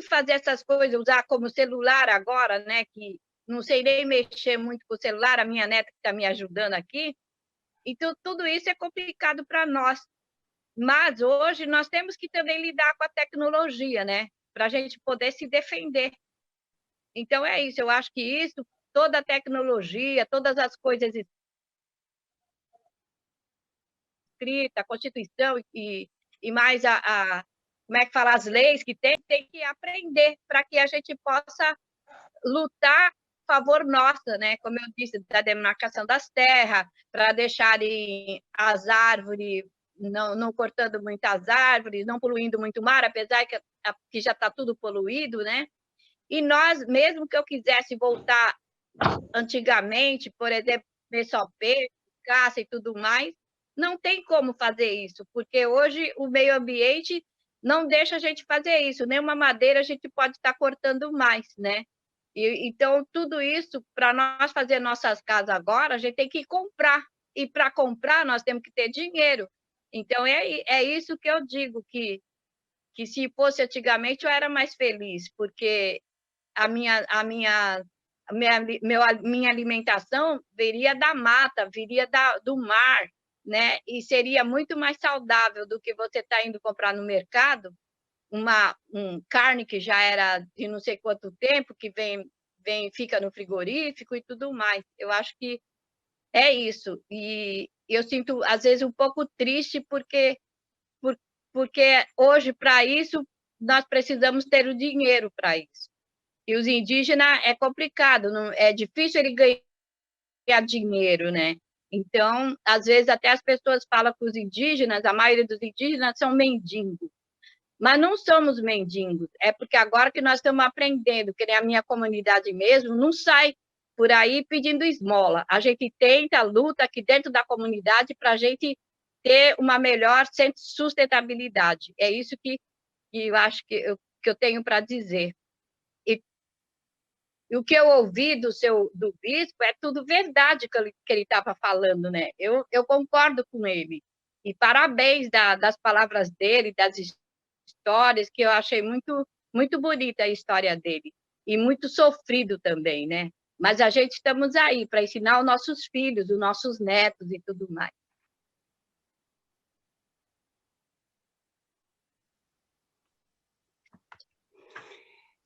fazer essas coisas, usar como celular agora, né? Que não sei nem mexer muito com o celular, a minha neta que está me ajudando aqui. Então, tudo isso é complicado para nós. Mas hoje nós temos que também lidar com a tecnologia, né? Para a gente poder se defender. Então, é isso. Eu acho que isso, toda a tecnologia, todas as coisas escritas, a Constituição e mais como é que fala, as leis que tem que aprender para que a gente possa lutar a favor nossa, né? Como eu disse, da demarcação das terras, para deixarem as árvores, não cortando muitas árvores, não poluindo muito o mar, apesar que já está tudo poluído, né? E nós, mesmo que eu quisesse voltar antigamente, por exemplo, comer só peixe, caça e tudo mais, não tem como fazer isso, porque hoje o meio ambiente não deixa a gente fazer isso, nenhuma madeira a gente pode estar cortando mais, né? Então, tudo isso, para nós fazer nossas casas agora, a gente tem que comprar, e para comprar nós temos que ter dinheiro. Então, é isso que eu digo, que se fosse antigamente eu era mais feliz, porque minha alimentação viria da mata, viria do mar, né? E seria muito mais saudável do que você está indo comprar no mercado carne que já era de não sei quanto tempo, que fica no frigorífico e tudo mais. Eu acho que é isso. E eu sinto, às vezes, um pouco triste, porque hoje, para isso, nós precisamos ter o dinheiro para isso. E os indígenas é complicado, é difícil ele ganhar dinheiro, né? Então, às vezes, até as pessoas falam que os indígenas, a maioria dos indígenas são mendigos. Mas não somos mendigos, é porque agora que nós estamos aprendendo, que nem a minha comunidade mesmo, não sai por aí pedindo esmola. A gente tenta, luta aqui dentro da comunidade para a gente ter uma melhor sustentabilidade. É isso que eu acho que eu tenho para dizer. E o que eu ouvi do bispo é tudo verdade que ele estava falando, né? Eu concordo com ele. E parabéns das palavras dele, das histórias, que eu achei muito, muito bonita a história dele. E muito sofrido também, né? Mas a gente estamos aí para ensinar os nossos filhos, os nossos netos e tudo mais.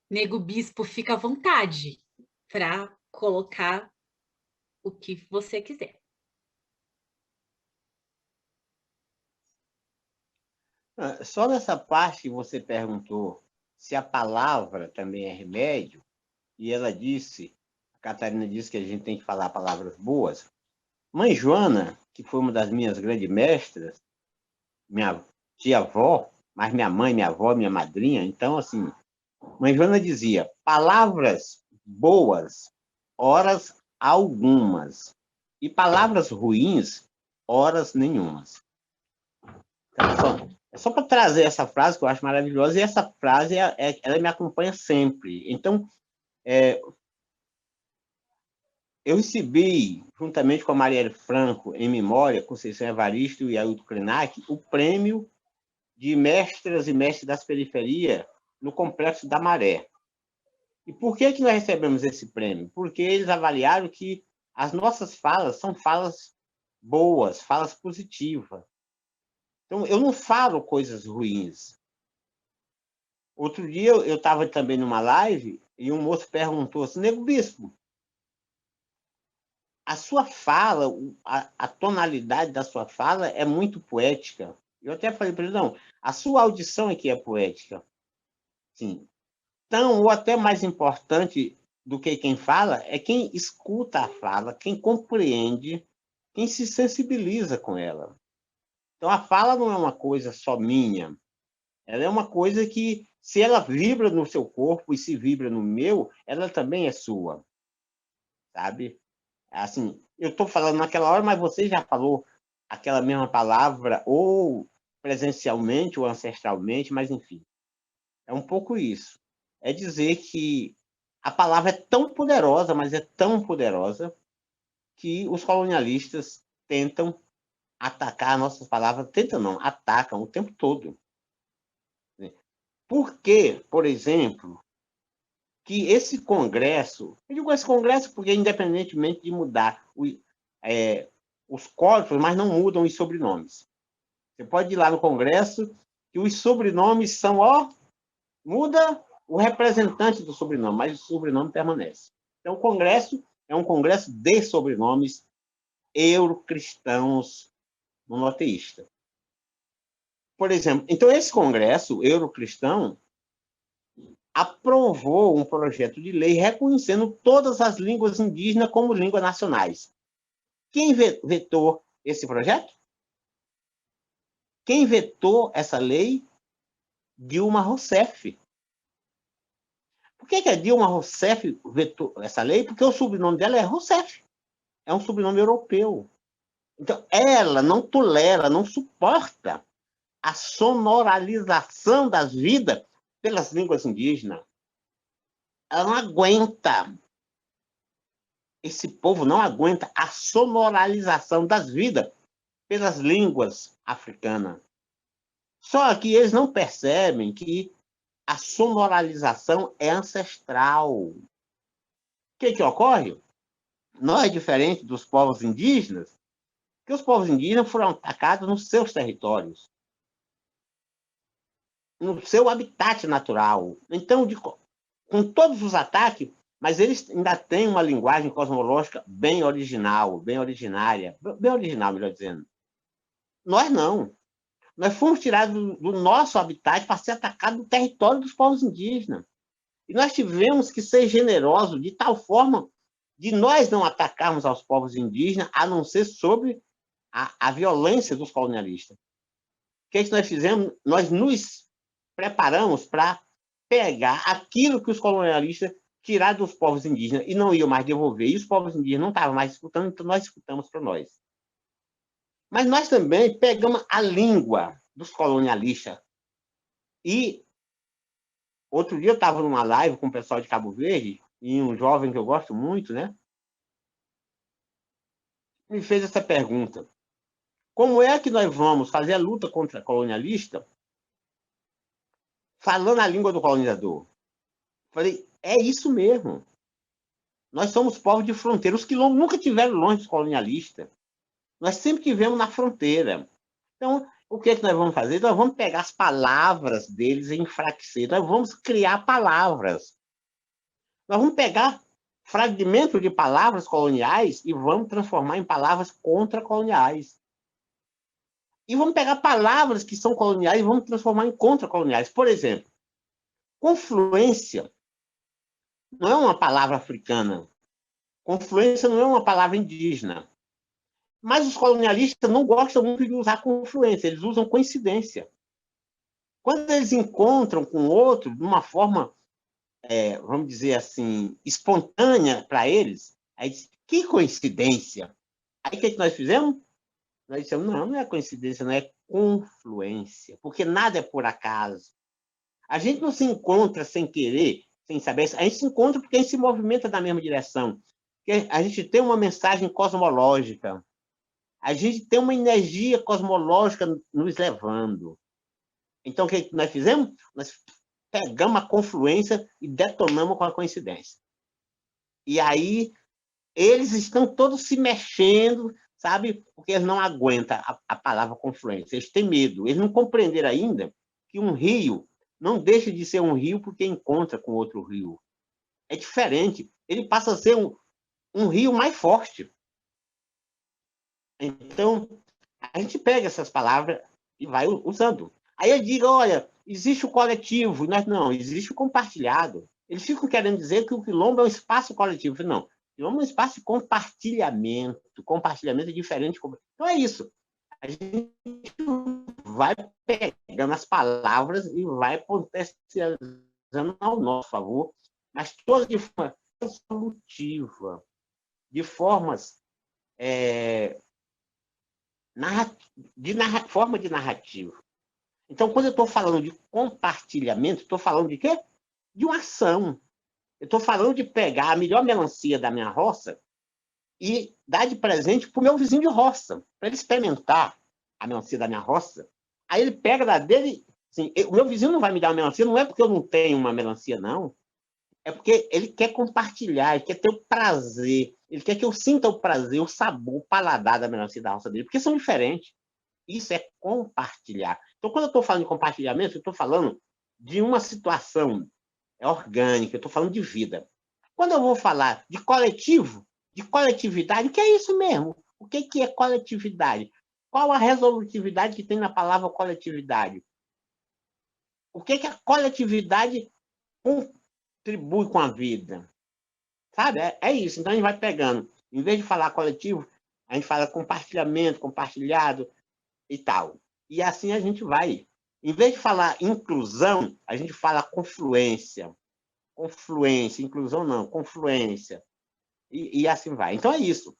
Nego Bispo, fica à vontade para colocar o que você quiser. Só nessa parte que você perguntou se a palavra também é remédio, e ela disse, a Catarina disse que a gente tem que falar palavras boas. Mãe Joana, que foi uma das minhas grandes mestras, minha tia-avó, mas minha mãe, minha avó, minha madrinha, então, assim, Mãe Joana dizia, palavras boas, horas algumas, e palavras ruins, horas nenhumas. Então, é só para trazer essa frase que eu acho maravilhosa, e essa frase ela me acompanha sempre. Então, eu recebi, juntamente com a Marielle Franco, em memória, Conceição Evaristo e Ailton Krenak, o prêmio de mestras e mestres das periferias no Complexo da Maré. E por que nós recebemos esse prêmio? Porque eles avaliaram que as nossas falas são falas boas, falas positivas. Então, eu não falo coisas ruins. Outro dia, eu estava também numa live e um moço perguntou assim, Nego Bispo, a sua fala, a tonalidade da sua fala é muito poética. Eu até falei para ele, não, a sua audição é que é poética. Sim. Então, ou até mais importante do que quem fala, é quem escuta a fala, quem compreende, quem se sensibiliza com ela. Então, a fala não é uma coisa só minha. Ela é uma coisa que, se ela vibra no seu corpo e se vibra no meu, ela também é sua. Sabe? Assim, eu estou falando naquela hora, mas você já falou aquela mesma palavra, ou presencialmente, ou ancestralmente, mas enfim. É um pouco isso. É dizer que a palavra é tão poderosa, mas é tão poderosa, que os colonialistas tentam atacar nossas palavras, tentam não, atacam o tempo todo. Por que, por exemplo, que esse Congresso, eu digo esse Congresso porque, independentemente de mudar os códigos, mas não mudam os sobrenomes. Você pode ir lá no Congresso que os sobrenomes são, muda o representante do sobrenome, mas o sobrenome permanece. Então, o Congresso é um congresso de sobrenomes eurocristãos monoteístas. Por exemplo, então esse congresso eurocristão aprovou um projeto de lei reconhecendo todas as línguas indígenas como línguas nacionais. Quem vetou esse projeto? Quem vetou essa lei? Dilma Rousseff. Por que a Dilma Rousseff vetou essa lei? Porque o sobrenome dela é Rousseff. É um sobrenome europeu. Então, ela não tolera, não suporta a sonoralização das vidas pelas línguas indígenas. Ela não aguenta. Esse povo não aguenta a sonoralização das vidas pelas línguas africanas. Só que eles não percebem que a sonoralização é ancestral. O que ocorre? Nós, diferente dos povos indígenas, que os povos indígenas foram atacados nos seus territórios, no seu habitat natural. Então, com todos os ataques, mas eles ainda têm uma linguagem cosmológica bem original, bem originária, bem original, melhor dizendo. Nós não. Nós fomos tirados do nosso habitat para ser atacados no território dos povos indígenas. E nós tivemos que ser generosos de tal forma de nós não atacarmos aos povos indígenas, a não ser sobre a violência dos colonialistas. O que nós fizemos? Nós nos preparamos para pegar aquilo que os colonialistas tiraram dos povos indígenas e não iam mais devolver. E os povos indígenas não estavam mais escutando, então nós escutamos para nós. Mas nós também pegamos a língua dos colonialistas. E outro dia eu estava numa live com o pessoal de Cabo Verde, e um jovem que eu gosto muito, né, me fez essa pergunta. Como é que nós vamos fazer a luta contra a colonialista falando a língua do colonizador? Falei, é isso mesmo. Nós somos povos de fronteira. Os quilombos nunca estiveram longe dos colonialistas. Nós sempre tivemos na fronteira. Então, o que nós vamos fazer? Nós vamos pegar as palavras deles e enfraquecer. Nós vamos criar palavras. Nós vamos pegar fragmentos de palavras coloniais e vamos transformar em palavras contra-coloniais. E vamos pegar palavras que são coloniais e vamos transformar em contra-coloniais. Por exemplo, confluência não é uma palavra africana. Confluência não é uma palavra indígena. Mas os colonialistas não gostam muito de usar confluência, eles usam coincidência. Quando eles encontram com outro de uma forma, vamos dizer assim, espontânea para eles, aí diz, que coincidência. Aí o que nós fizemos? Nós dissemos, não é coincidência, não é confluência, porque nada é por acaso. A gente não se encontra sem querer, sem saber, a gente se encontra porque a gente se movimenta na mesma direção. A gente tem uma mensagem cosmológica, a gente tem uma energia cosmológica nos levando. Então, o que nós fizemos? Nós pegamos a confluência e detonamos com a coincidência. E aí, eles estão todos se mexendo, sabe? Porque eles não aguentam a palavra confluência. Eles têm medo. Eles não compreenderam ainda que um rio não deixa de ser um rio porque encontra com outro rio. É diferente. Ele passa a ser um rio mais forte. Então, a gente pega essas palavras e vai usando. Aí eu digo, olha, existe o coletivo. Nós, não, existe o compartilhado. Eles ficam querendo dizer que o quilombo é um espaço coletivo. Não, o quilombo é um espaço de compartilhamento. Compartilhamento é diferente. Então é isso. A gente vai pegando as palavras e vai potencializando ao nosso favor, mas todas de forma solutiva, de formas forma de narrativa. Então, quando eu estou falando de compartilhamento, estou falando de quê? De uma ação. Eu estou falando de pegar a melhor melancia da minha roça e dar de presente para o meu vizinho de roça, para ele experimentar a melancia da minha roça. Aí ele pega da dele, assim, o meu vizinho não vai me dar uma melancia, não é porque eu não tenho uma melancia, não. É porque ele quer compartilhar, ele quer ter o prazer, ele quer que eu sinta o prazer, o sabor, o paladar da melancia da roça dele, porque são diferentes. Isso é compartilhar. Então, quando eu estou falando de compartilhamento, eu estou falando de uma situação orgânica, eu estou falando de vida. Quando eu vou falar de coletivo, de coletividade, o que é isso mesmo? O que é coletividade? Qual a resolutividade que tem na palavra coletividade? O que a coletividade contribui com a vida? Sabe? É isso. Então, a gente vai pegando. Em vez de falar coletivo, a gente fala compartilhamento, compartilhado e tal. E assim a gente vai. Em vez de falar inclusão, a gente fala confluência. Confluência, inclusão não, confluência. E assim vai. Então é isso.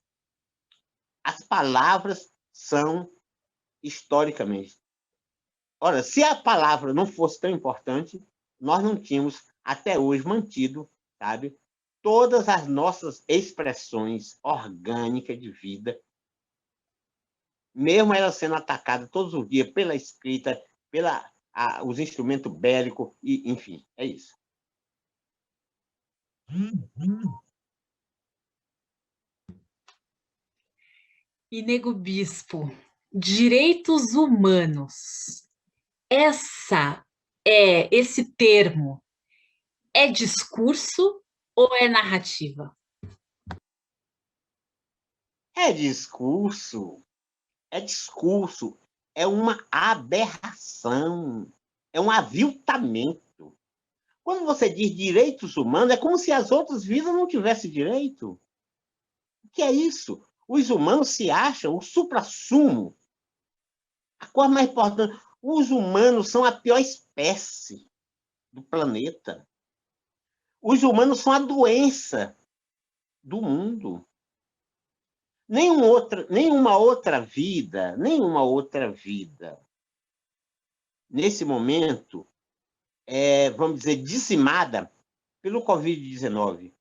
As palavras são historicamente. Ora, se a palavra não fosse tão importante, nós não tínhamos até hoje mantido, sabe, todas as nossas expressões orgânicas de vida, mesmo ela sendo atacada todos os dias pela escrita, os instrumentos bélicos, e, enfim, é isso. E Nego Bispo, direitos humanos. Esse termo é discurso ou é narrativa? É discurso, é uma aberração, é um aviltamento. Quando você diz direitos humanos, é como se as outras vidas não tivessem direito. O que é isso? Os humanos se acham o suprassumo, a coisa mais importante. Os humanos são a pior espécie do planeta. Os humanos são a doença do mundo. Nenhuma outra vida, nesse momento, vamos dizer, dizimada pelo Covid-19.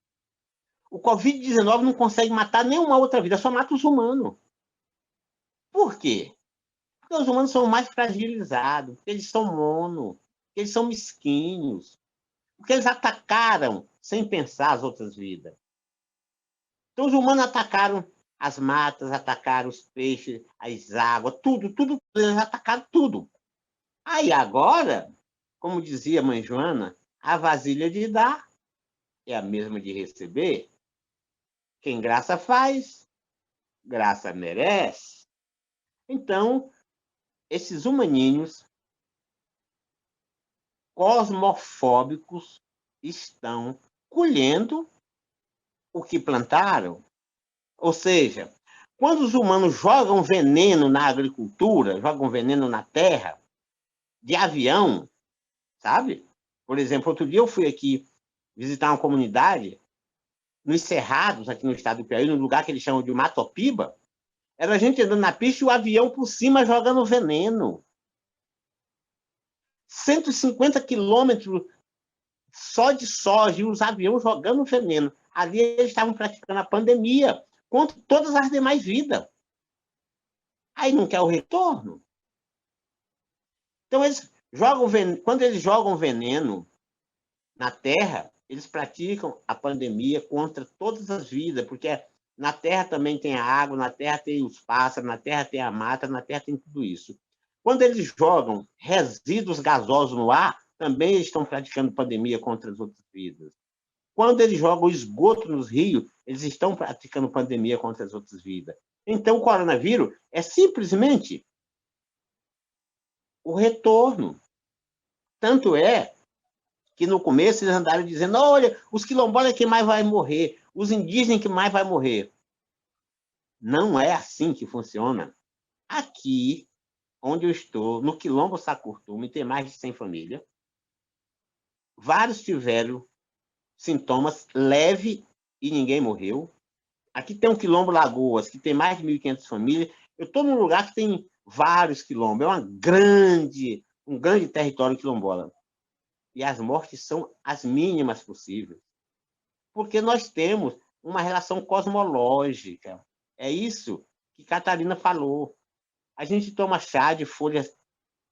O Covid-19 não consegue matar nenhuma outra vida, só mata os humanos. Por quê? Porque os humanos são mais fragilizados, porque eles são mono, porque eles são mesquinhos, porque eles atacaram sem pensar as outras vidas. Então, os humanos atacaram as matas, atacaram os peixes, as águas, tudo, eles atacaram tudo. Aí agora, como dizia a mãe Joana, a vasilha de dar é a mesma de receber. Quem graça faz, graça merece. Então, esses humaninhos cosmofóbicos estão colhendo o que plantaram. Ou seja, quando os humanos jogam veneno na agricultura, jogam veneno na terra, de avião, sabe? Por exemplo, outro dia eu fui aqui visitar uma comunidade nos Cerrados, aqui no estado do Piauí, num lugar que eles chamam de Matopiba. Era a gente andando na pista e o avião por cima jogando veneno. 150 quilômetros só de soja e os aviões jogando veneno. Ali eles estavam praticando a pandemia contra todas as demais vidas. Aí não quer o retorno? Então, quando eles jogam veneno na terra, eles praticam a pandemia contra todas as vidas, porque na terra também tem a água, na terra tem os pássaros, na terra tem a mata, na terra tem tudo isso. Quando eles jogam resíduos gasosos no ar, também eles estão praticando pandemia contra as outras vidas. Quando eles jogam esgoto nos rios, eles estão praticando pandemia contra as outras vidas. Então, o coronavírus é simplesmente o retorno. Tanto é que no começo eles andaram dizendo, olha, os quilombolas é quem mais vai morrer, os indígenas que mais vai morrer. Não é assim que funciona. Aqui, onde eu estou, no Quilombo Sacurtume, tem mais de 100 famílias. Vários tiveram sintomas leves e ninguém morreu. Aqui tem um Quilombo Lagoas, que tem mais de 1.500 famílias. Eu estou num lugar que tem vários quilombos. É um grande território quilombola. E as mortes são as mínimas possíveis. Porque nós temos uma relação cosmológica. É isso que Catarina falou. A gente toma chá de folhas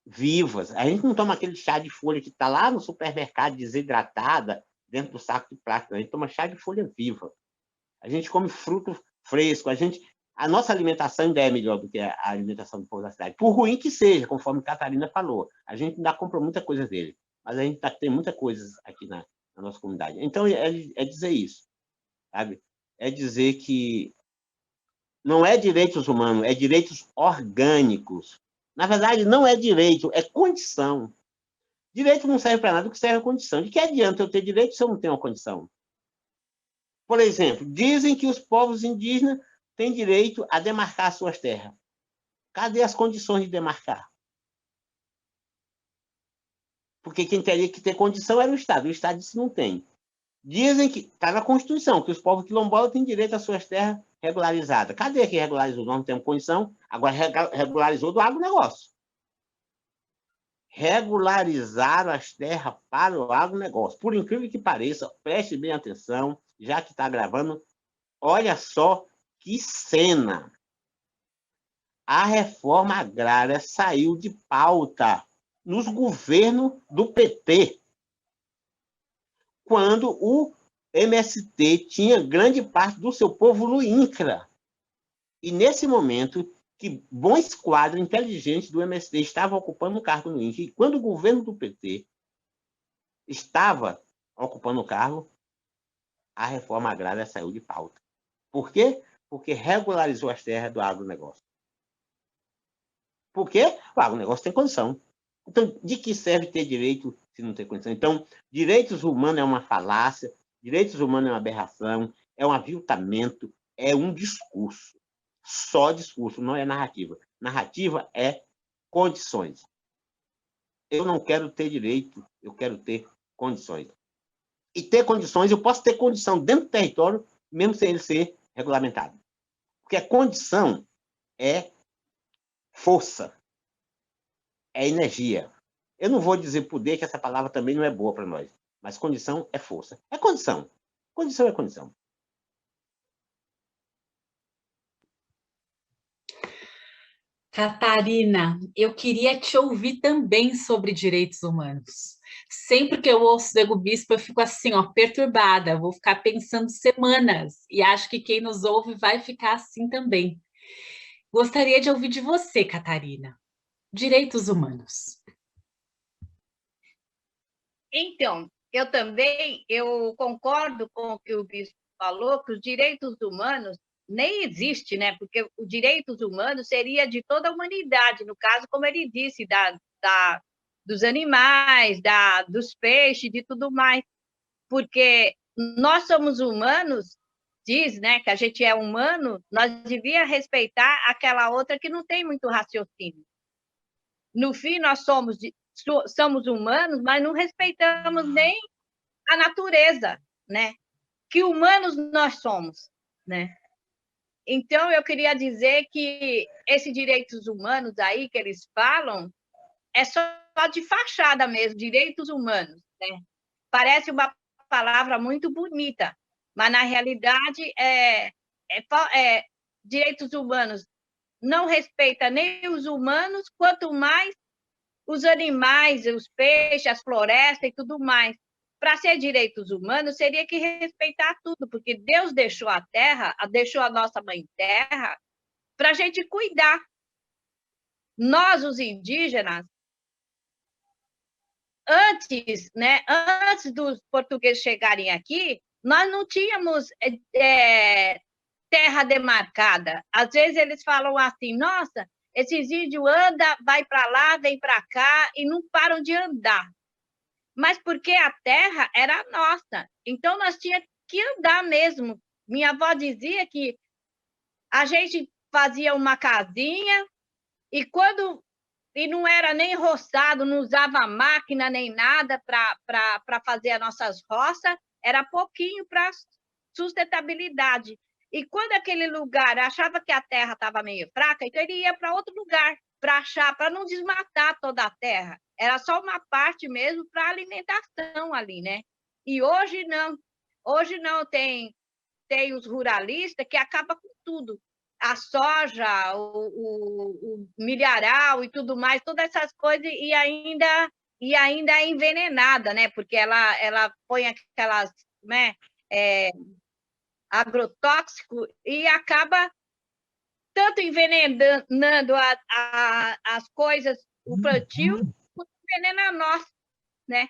vivas. A gente não toma aquele chá de folha que está lá no supermercado, desidratada, dentro do saco de plástico. A gente toma chá de folha viva. A gente come fruto fresco. A nossa alimentação ainda é melhor do que a alimentação do povo da cidade. Por ruim que seja, conforme Catarina falou. A gente ainda compra muita coisa dele. Mas a gente tem muita coisa aqui na nossa comunidade. Então, é dizer isso, sabe? É dizer que não é direitos humanos, é direitos orgânicos. Na verdade, não é direito, é condição. Direito não serve para nada, o que serve é condição. De que adianta eu ter direito se eu não tenho uma condição? Por exemplo, dizem que os povos indígenas têm direito a demarcar suas terras. Cadê as condições de demarcar? Porque quem teria que ter condição era o Estado. O Estado disse que não tem. Dizem que está na Constituição, que os povos quilombolas têm direito às suas terras regularizadas. Cadê que regularizou? Nós não temos condição. Agora regularizou do agronegócio. Regularizaram as terras para o agronegócio. Por incrível que pareça, preste bem atenção, já que está gravando, olha só que cena. A reforma agrária saiu de pauta nos governos do PT, quando o MST tinha grande parte do seu povo no INCRA. E nesse momento, que bons quadros inteligentes do MST estavam ocupando o cargo no INCRA, e quando o governo do PT estava ocupando o cargo, a reforma agrária saiu de pauta. Por quê? Porque regularizou as terras do agronegócio. Por quê? O agronegócio tem condição. Então, de que serve ter direito se não tem condição? Então, direitos humanos é uma falácia, direitos humanos é uma aberração, é um aviltamento, é um discurso. Só discurso, não é narrativa. Narrativa é condições. Eu não quero ter direito, eu quero ter condições. E ter condições, eu posso ter condição dentro do território, mesmo sem ele ser regulamentado. Porque a condição é força, é energia. Eu não vou dizer poder, que essa palavra também não é boa para nós. Mas condição é força. É condição. Condição é condição. Catarina, eu queria te ouvir também sobre direitos humanos. Sempre que eu ouço Nego Bispo, eu fico assim, ó, perturbada, vou ficar pensando semanas, e acho que quem nos ouve vai ficar assim também. Gostaria de ouvir de você, Catarina. Direitos humanos. Então, eu concordo com o que o bispo falou, que os direitos humanos nem existe, né? Porque os direitos humanos seria de toda a humanidade, no caso, como ele disse, dos animais, dos peixes, de tudo mais, porque nós somos humanos, diz, né, que a gente é humano, nós devíamos respeitar aquela outra que não tem muito raciocínio. No fim, nós somos humanos, mas não respeitamos nem a natureza, né? Que humanos nós somos, né? Então, eu queria dizer que esses direitos humanos aí que eles falam é só de fachada mesmo, direitos humanos, né? Parece uma palavra muito bonita, mas, na realidade, direitos humanos não respeita nem os humanos, quanto mais os animais, os peixes, as florestas e tudo mais. Para ser direitos humanos, seria que respeitar tudo, porque Deus deixou a terra, deixou a nossa mãe terra, para a gente cuidar. Nós, os indígenas, antes, né, antes dos portugueses chegarem aqui, nós não tínhamos terra demarcada. Às vezes eles falam assim, nossa, esses índios andam, vai para lá, vem para cá, e não param de andar. Mas porque a terra era nossa. Então, nós tínhamos que andar mesmo. Minha avó dizia que a gente fazia uma casinha e não era nem roçado, não usava máquina nem nada para fazer as nossas roças, era pouquinho para sustentabilidade. E quando aquele lugar achava que a terra estava meio fraca, então ele ia para outro lugar para achar, para não desmatar toda a terra. Era só uma parte mesmo para alimentação ali, né? E hoje não. Hoje não tem tem os ruralistas que acabam com tudo. A soja, o milharal e tudo mais, todas essas coisas, e ainda é envenenada, né? Porque ela põe aquelas, né, agrotóxico e acaba tanto envenenando as coisas, o plantio, quanto envenena nós, né?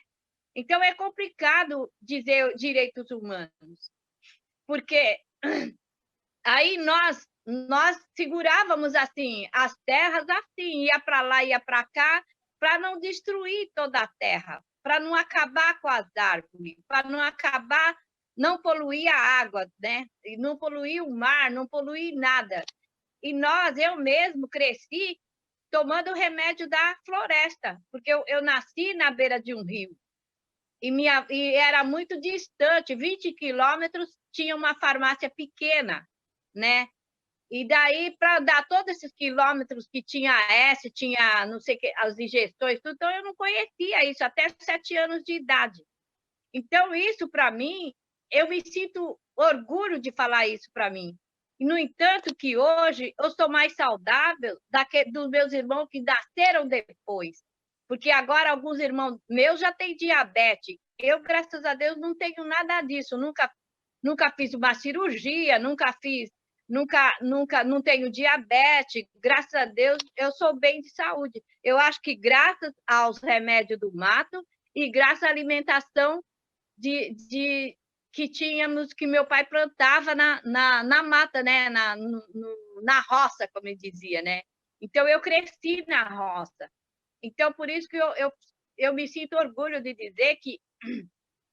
Então, é complicado dizer direitos humanos, porque aí nós segurávamos assim as terras, assim, ia para lá, ia para cá, para não destruir toda a terra, para não acabar com as árvores, para não acabar, não poluir a água, né? E não poluir o mar, não poluir nada. E eu mesmo cresci tomando o remédio da floresta, porque eu nasci na beira de um rio. E era muito distante, 20 quilômetros, tinha uma farmácia pequena, né? E daí, para dar todos esses quilômetros que tinha tinha não sei o que, as injeções, tudo, então eu não conhecia isso até 7 anos de idade. Então, isso, para mim, eu me sinto orgulho de falar isso para mim. E, no entanto, que hoje eu sou mais saudável dos meus irmãos que nasceram depois. Porque agora alguns irmãos meus já têm diabetes. Eu, graças a Deus, não tenho nada disso. Nunca fiz uma cirurgia, não tenho diabetes. Graças a Deus, eu sou bem de saúde. Eu acho que graças aos remédios do mato e graças à alimentação que tínhamos, que meu pai plantava na mata, né? na roça, como ele dizia, né? Então, eu cresci na roça. Então, por isso que eu me sinto orgulho de dizer que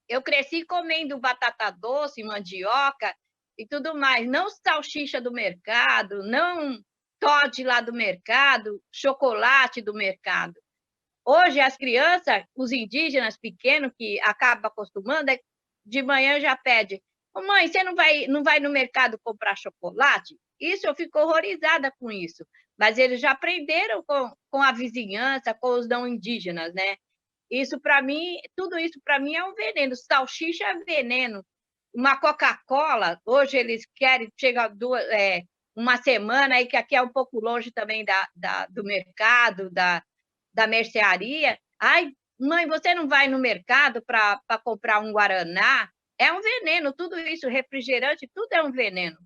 eu cresci comendo batata doce, mandioca e tudo mais, não salsicha do mercado, não Toddy lá do mercado, chocolate do mercado. Hoje, as crianças, os indígenas pequenos, que acabam acostumando, de manhã já pede: "Ô, mãe, você não vai no mercado comprar chocolate?" Isso, eu fico horrorizada com isso. Mas eles já aprenderam com a vizinhança, com os não indígenas, né? Tudo isso para mim é um veneno. Salsicha é veneno. Uma Coca-Cola, hoje eles querem, chega uma semana, aí que aqui é um pouco longe também do mercado, da mercearia. Ai, mãe, você não vai no mercado para comprar um guaraná? É um veneno, tudo isso, refrigerante, tudo é um veneno.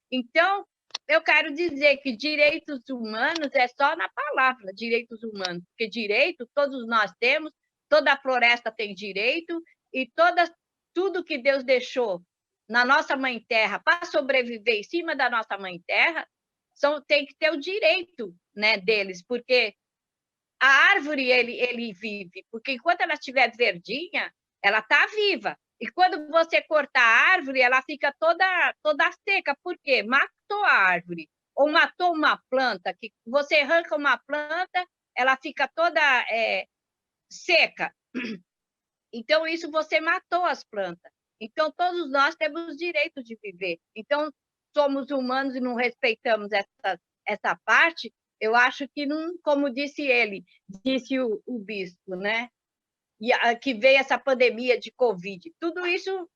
Então, eu quero dizer que direitos humanos é só na palavra, direitos humanos, porque direito todos nós temos, toda a floresta tem direito, e tudo que Deus deixou na nossa mãe terra para sobreviver em cima da nossa mãe terra, tem que ter o direito, né, deles, porque a árvore ele vive, porque enquanto ela estiver verdinha, ela está viva. E quando você corta a árvore, ela fica toda seca. Por quê? Matou a árvore. Ou matou uma planta, que você arranca uma planta, ela fica toda seca. Então, isso você matou as plantas. Então, todos nós temos direito de viver. Então, somos humanos e não respeitamos essa parte. Eu acho que não, como disse o bispo, né? E que veio essa pandemia de Covid. Tudo isso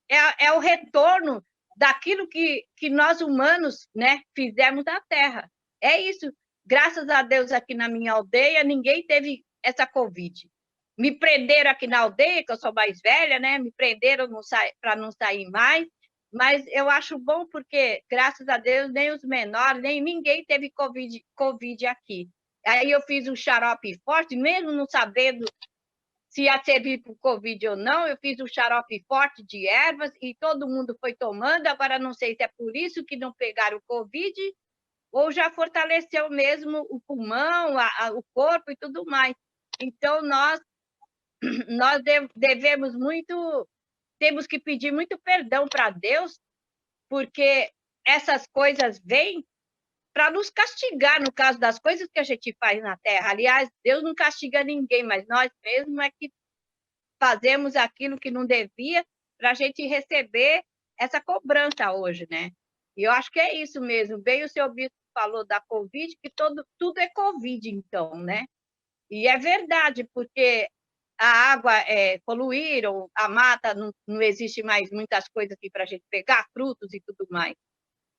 é o retorno daquilo que nós humanos, né, fizemos na Terra. É isso. Graças a Deus, aqui na minha aldeia, ninguém teve essa Covid. Me prenderam aqui na aldeia, que eu sou mais velha, né? Me prenderam para não sair mais, mas eu acho bom porque, graças a Deus, nem os menores, nem ninguém teve Covid aqui. Aí eu fiz um xarope forte, mesmo não sabendo se ia servir para o Covid ou não, eu fiz um xarope forte de ervas e todo mundo foi tomando. Agora, não sei se é por isso que não pegaram o Covid ou já fortaleceu mesmo o pulmão, o corpo e tudo mais. Então, nós temos que pedir muito perdão para Deus, porque essas coisas vêm para nos castigar, no caso das coisas que a gente faz na Terra. Aliás, Deus não castiga ninguém, mas nós mesmos é que fazemos aquilo que não devia para a gente receber essa cobrança hoje, né? E eu acho que é isso mesmo. Bem, o seu bispo falou da Covid, que tudo é Covid, então, né? E é verdade, porque a água poluíram, a mata não existe mais muitas coisas aqui para a gente pegar, frutos e tudo mais.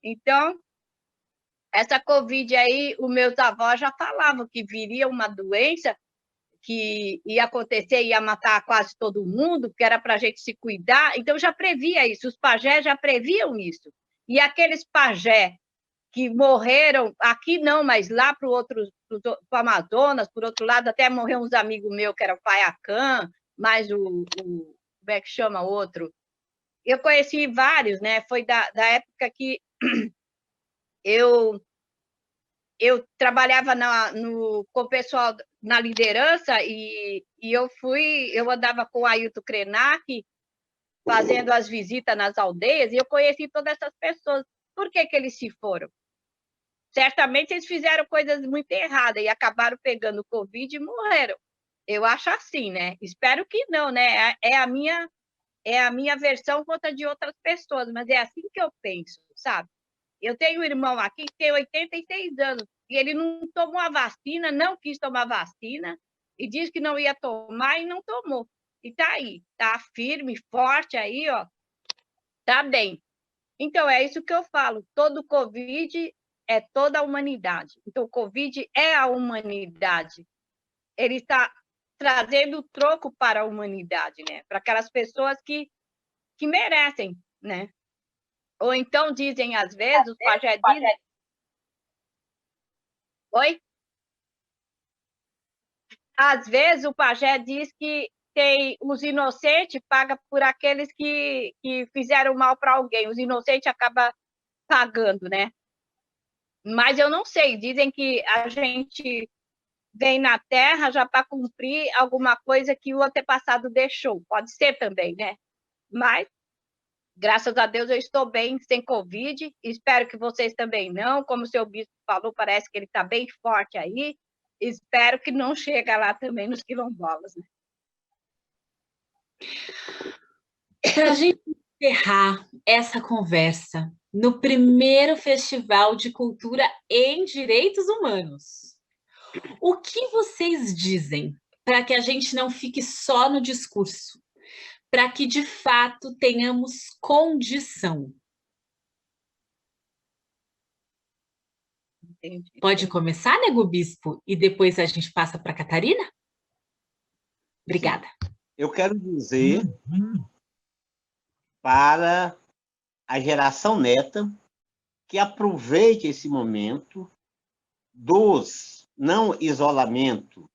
Então, essa Covid aí, os meus avós já falavam que viria uma doença que ia acontecer, ia matar quase todo mundo, que era para a gente se cuidar. Então, já previa isso, os pajés já previam isso. E aqueles pajés que morreram, aqui não, mas lá para o Amazonas, por outro lado, até morreu uns amigos meus, que era o Paiacã, mais como é que chama outro? Eu conheci vários, né? Foi da época que eu trabalhava com o pessoal na liderança e eu andava com o Ailton Krenak, fazendo as visitas nas aldeias, e eu conheci todas essas pessoas. Por que eles se foram? Certamente eles fizeram coisas muito erradas e acabaram pegando Covid e morreram. Eu acho assim, né? Espero que não, né? É a minha versão contra de outras pessoas, mas é assim que eu penso, sabe? Eu tenho um irmão aqui que tem 86 anos e ele não tomou a vacina, não quis tomar vacina e disse que não ia tomar e não tomou. E tá aí, tá firme, forte aí, ó. Tá bem. Então, é isso que eu falo. Todo Covid é toda a humanidade. Então, o Covid é a humanidade. Ele está trazendo troco para a humanidade, né? Para aquelas pessoas que merecem, né? Ou então dizem, às vezes, os pajés dizem... Oi? Às vezes, o pajé diz que tem os inocentes paga por aqueles que fizeram mal para alguém. Os inocentes acabam pagando, né? Mas eu não sei, dizem que a gente vem na Terra já para cumprir alguma coisa que o antepassado deixou. Pode ser também, né? Mas, graças a Deus, eu estou bem, sem Covid. Espero que vocês também não. Como o seu bispo falou, parece que ele está bem forte aí. Espero que não chegue lá também nos quilombolas, né? Para a gente encerrar essa conversa no primeiro Festival de Cultura em Direitos Humanos, o que vocês dizem para que a gente não fique só no discurso, para que de fato tenhamos condição? Entendi. Pode começar, Nego Bispo, e depois a gente passa para a Catarina? Obrigada. Eu quero dizer para a geração neta que aproveite esse momento dos não isolamento,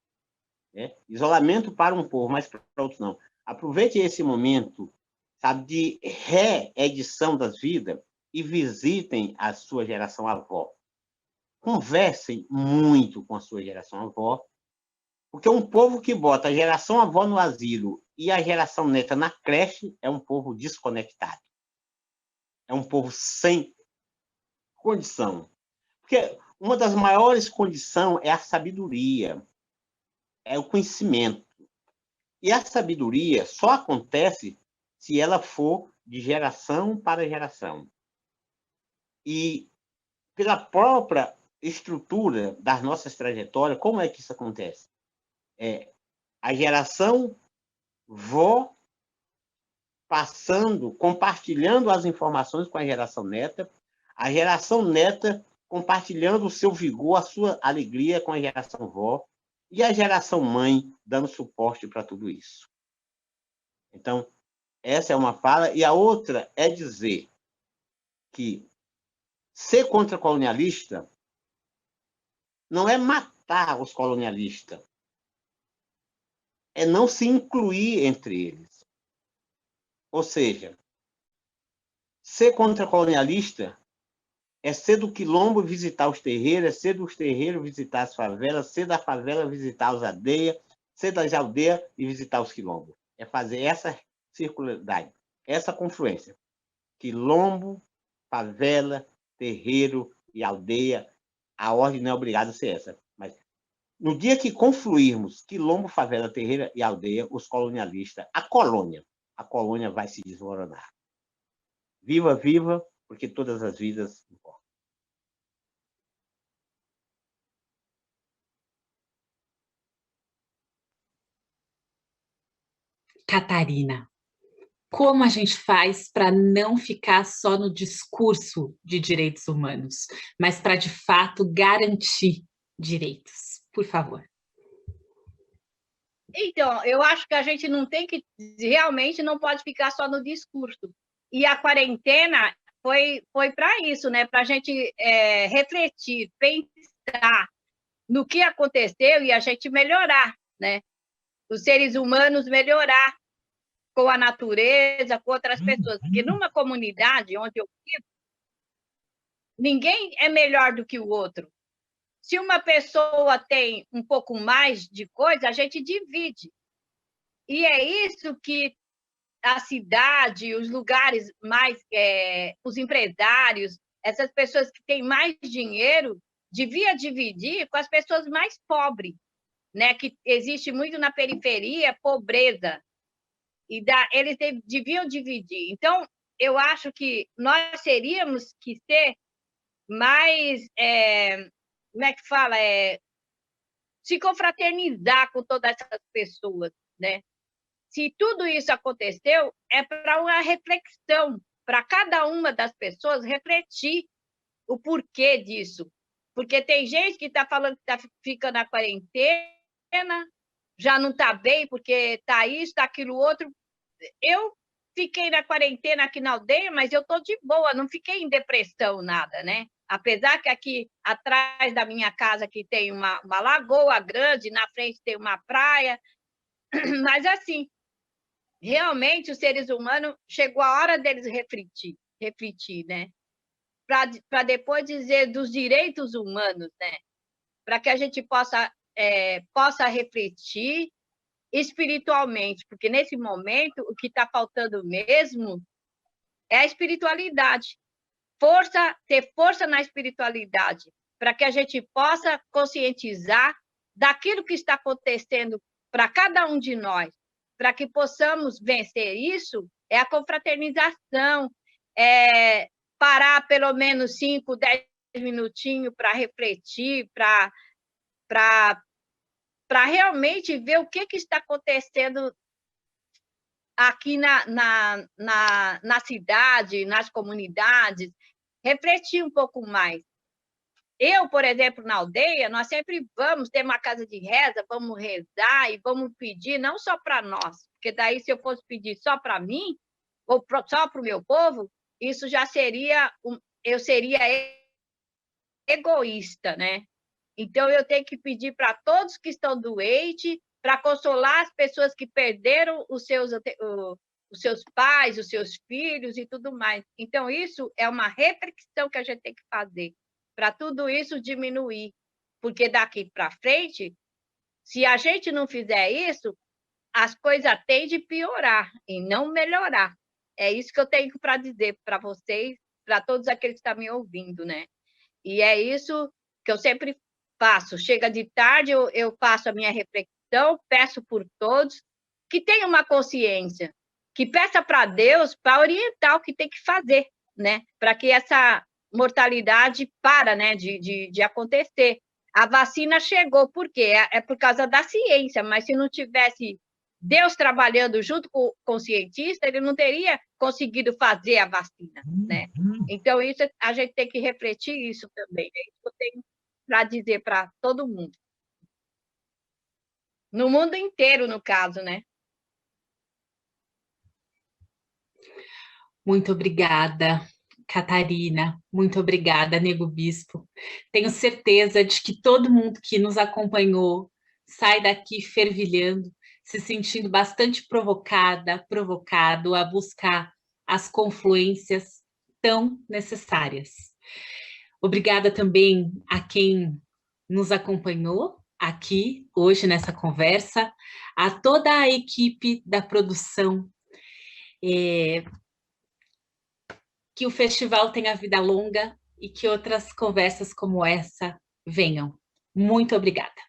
né? Isolamento para um povo, mas para outros não. Aproveite esse momento, sabe, de reedição das vidas e visitem a sua geração avó. Conversem muito com a sua geração avó, porque um povo que bota a geração avó no asilo e a geração neta na creche é um povo desconectado. É um povo sem condição. Porque uma das maiores condições é a sabedoria, é o conhecimento. E a sabedoria só acontece se ela for de geração para geração. E pela própria estrutura das nossas trajetórias, como é que isso acontece? A geração vó passando, compartilhando as informações com a geração neta, a geração neta compartilhando o seu vigor, a sua alegria com a geração vó, e a geração mãe dando suporte para tudo isso. Então, essa é uma fala. E a outra é dizer que ser contra-colonialista não é matar os colonialistas, é não se incluir entre eles. Ou seja, ser contra-colonialista é ser do quilombo visitar os terreiros, é ser dos terreiros visitar as favelas, ser da favela visitar as aldeias, ser das aldeias e visitar os quilombos. É fazer essa circularidade, essa confluência. Quilombo, favela, terreiro e aldeia, a ordem não é obrigada a ser essa. Mas no dia que confluirmos quilombo, favela, terreiro e aldeia, os colonialistas, a colônia vai se desmoronar. Viva, viva, porque todas as vidas importam. Catarina, como a gente faz para não ficar só no discurso de direitos humanos, mas para, de fato, garantir direitos? Por favor. Então, eu acho que a gente não tem que, realmente não pode ficar só no discurso. E a quarentena foi para isso, né? Para a gente refletir, pensar no que aconteceu e a gente melhorar, né? Os seres humanos melhorar com a natureza, com outras pessoas. Porque numa comunidade onde eu vivo, ninguém é melhor do que o outro. Se uma pessoa tem um pouco mais de coisa, a gente divide. E é isso que a cidade, os lugares mais, os empresários, essas pessoas que têm mais dinheiro, devia dividir com as pessoas mais pobres, né? Que existe muito na periferia, pobreza. E eles deviam dividir. Então, eu acho que nós teríamos que ser mais, como é que fala? Se confraternizar com todas essas pessoas, né? Se tudo isso aconteceu, é para uma reflexão, para cada uma das pessoas refletir o porquê disso. Porque tem gente que está falando que está ficando na quarentena, já não está bem, porque está isso, está aquilo outro. Eu fiquei na quarentena aqui na aldeia, mas eu estou de boa, não fiquei em depressão, nada, né? Apesar que aqui atrás da minha casa aqui tem uma lagoa grande, na frente tem uma praia, mas assim, realmente os seres humanos, chegou a hora deles refletir, né? Para depois dizer dos direitos humanos, né? Para que a gente possa refletir espiritualmente, porque nesse momento o que está faltando mesmo é a espiritualidade. Ter força na espiritualidade, para que a gente possa conscientizar daquilo que está acontecendo para cada um de nós, para que possamos vencer isso, é a confraternização, parar pelo menos 5, 10 minutinhos para refletir, para realmente ver o que está acontecendo aqui na cidade, nas comunidades, refletir um pouco mais. Eu, por exemplo, na aldeia, nós sempre vamos ter uma casa de reza, vamos rezar e vamos pedir, não só para nós, porque daí, se eu fosse pedir só para mim, ou só para o meu povo, isso já seria, eu seria egoísta, né? Então, eu tenho que pedir para todos que estão doentes, para consolar as pessoas que perderam os seus pais, os seus filhos e tudo mais. Então, isso é uma reflexão que a gente tem que fazer, para tudo isso diminuir. Porque daqui para frente, se a gente não fizer isso, as coisas tendem a piorar e não melhorar. É isso que eu tenho para dizer para vocês, para todos aqueles que estão me ouvindo, né? E é isso que eu sempre faço. Chega de tarde, eu faço a minha reflexão, peço por todos que tenham uma consciência, que peça para Deus para orientar o que tem que fazer, né? Para que essa mortalidade para, né, de acontecer. A vacina chegou, por quê? É por causa da ciência, mas se não tivesse Deus trabalhando junto com o cientista, ele não teria conseguido fazer a vacina, né? Então, isso a gente tem que refletir isso também. É isso que eu tenho para dizer para todo mundo. No mundo inteiro, no caso, né? Muito obrigada, Catarina. Muito obrigada, Nego Bispo. Tenho certeza de que todo mundo que nos acompanhou sai daqui fervilhando, se sentindo bastante provocado a buscar as confluências tão necessárias. Obrigada também a quem nos acompanhou aqui hoje nessa conversa, a toda a equipe da produção. Que o festival tenha vida longa e que outras conversas como essa venham. Muito obrigada.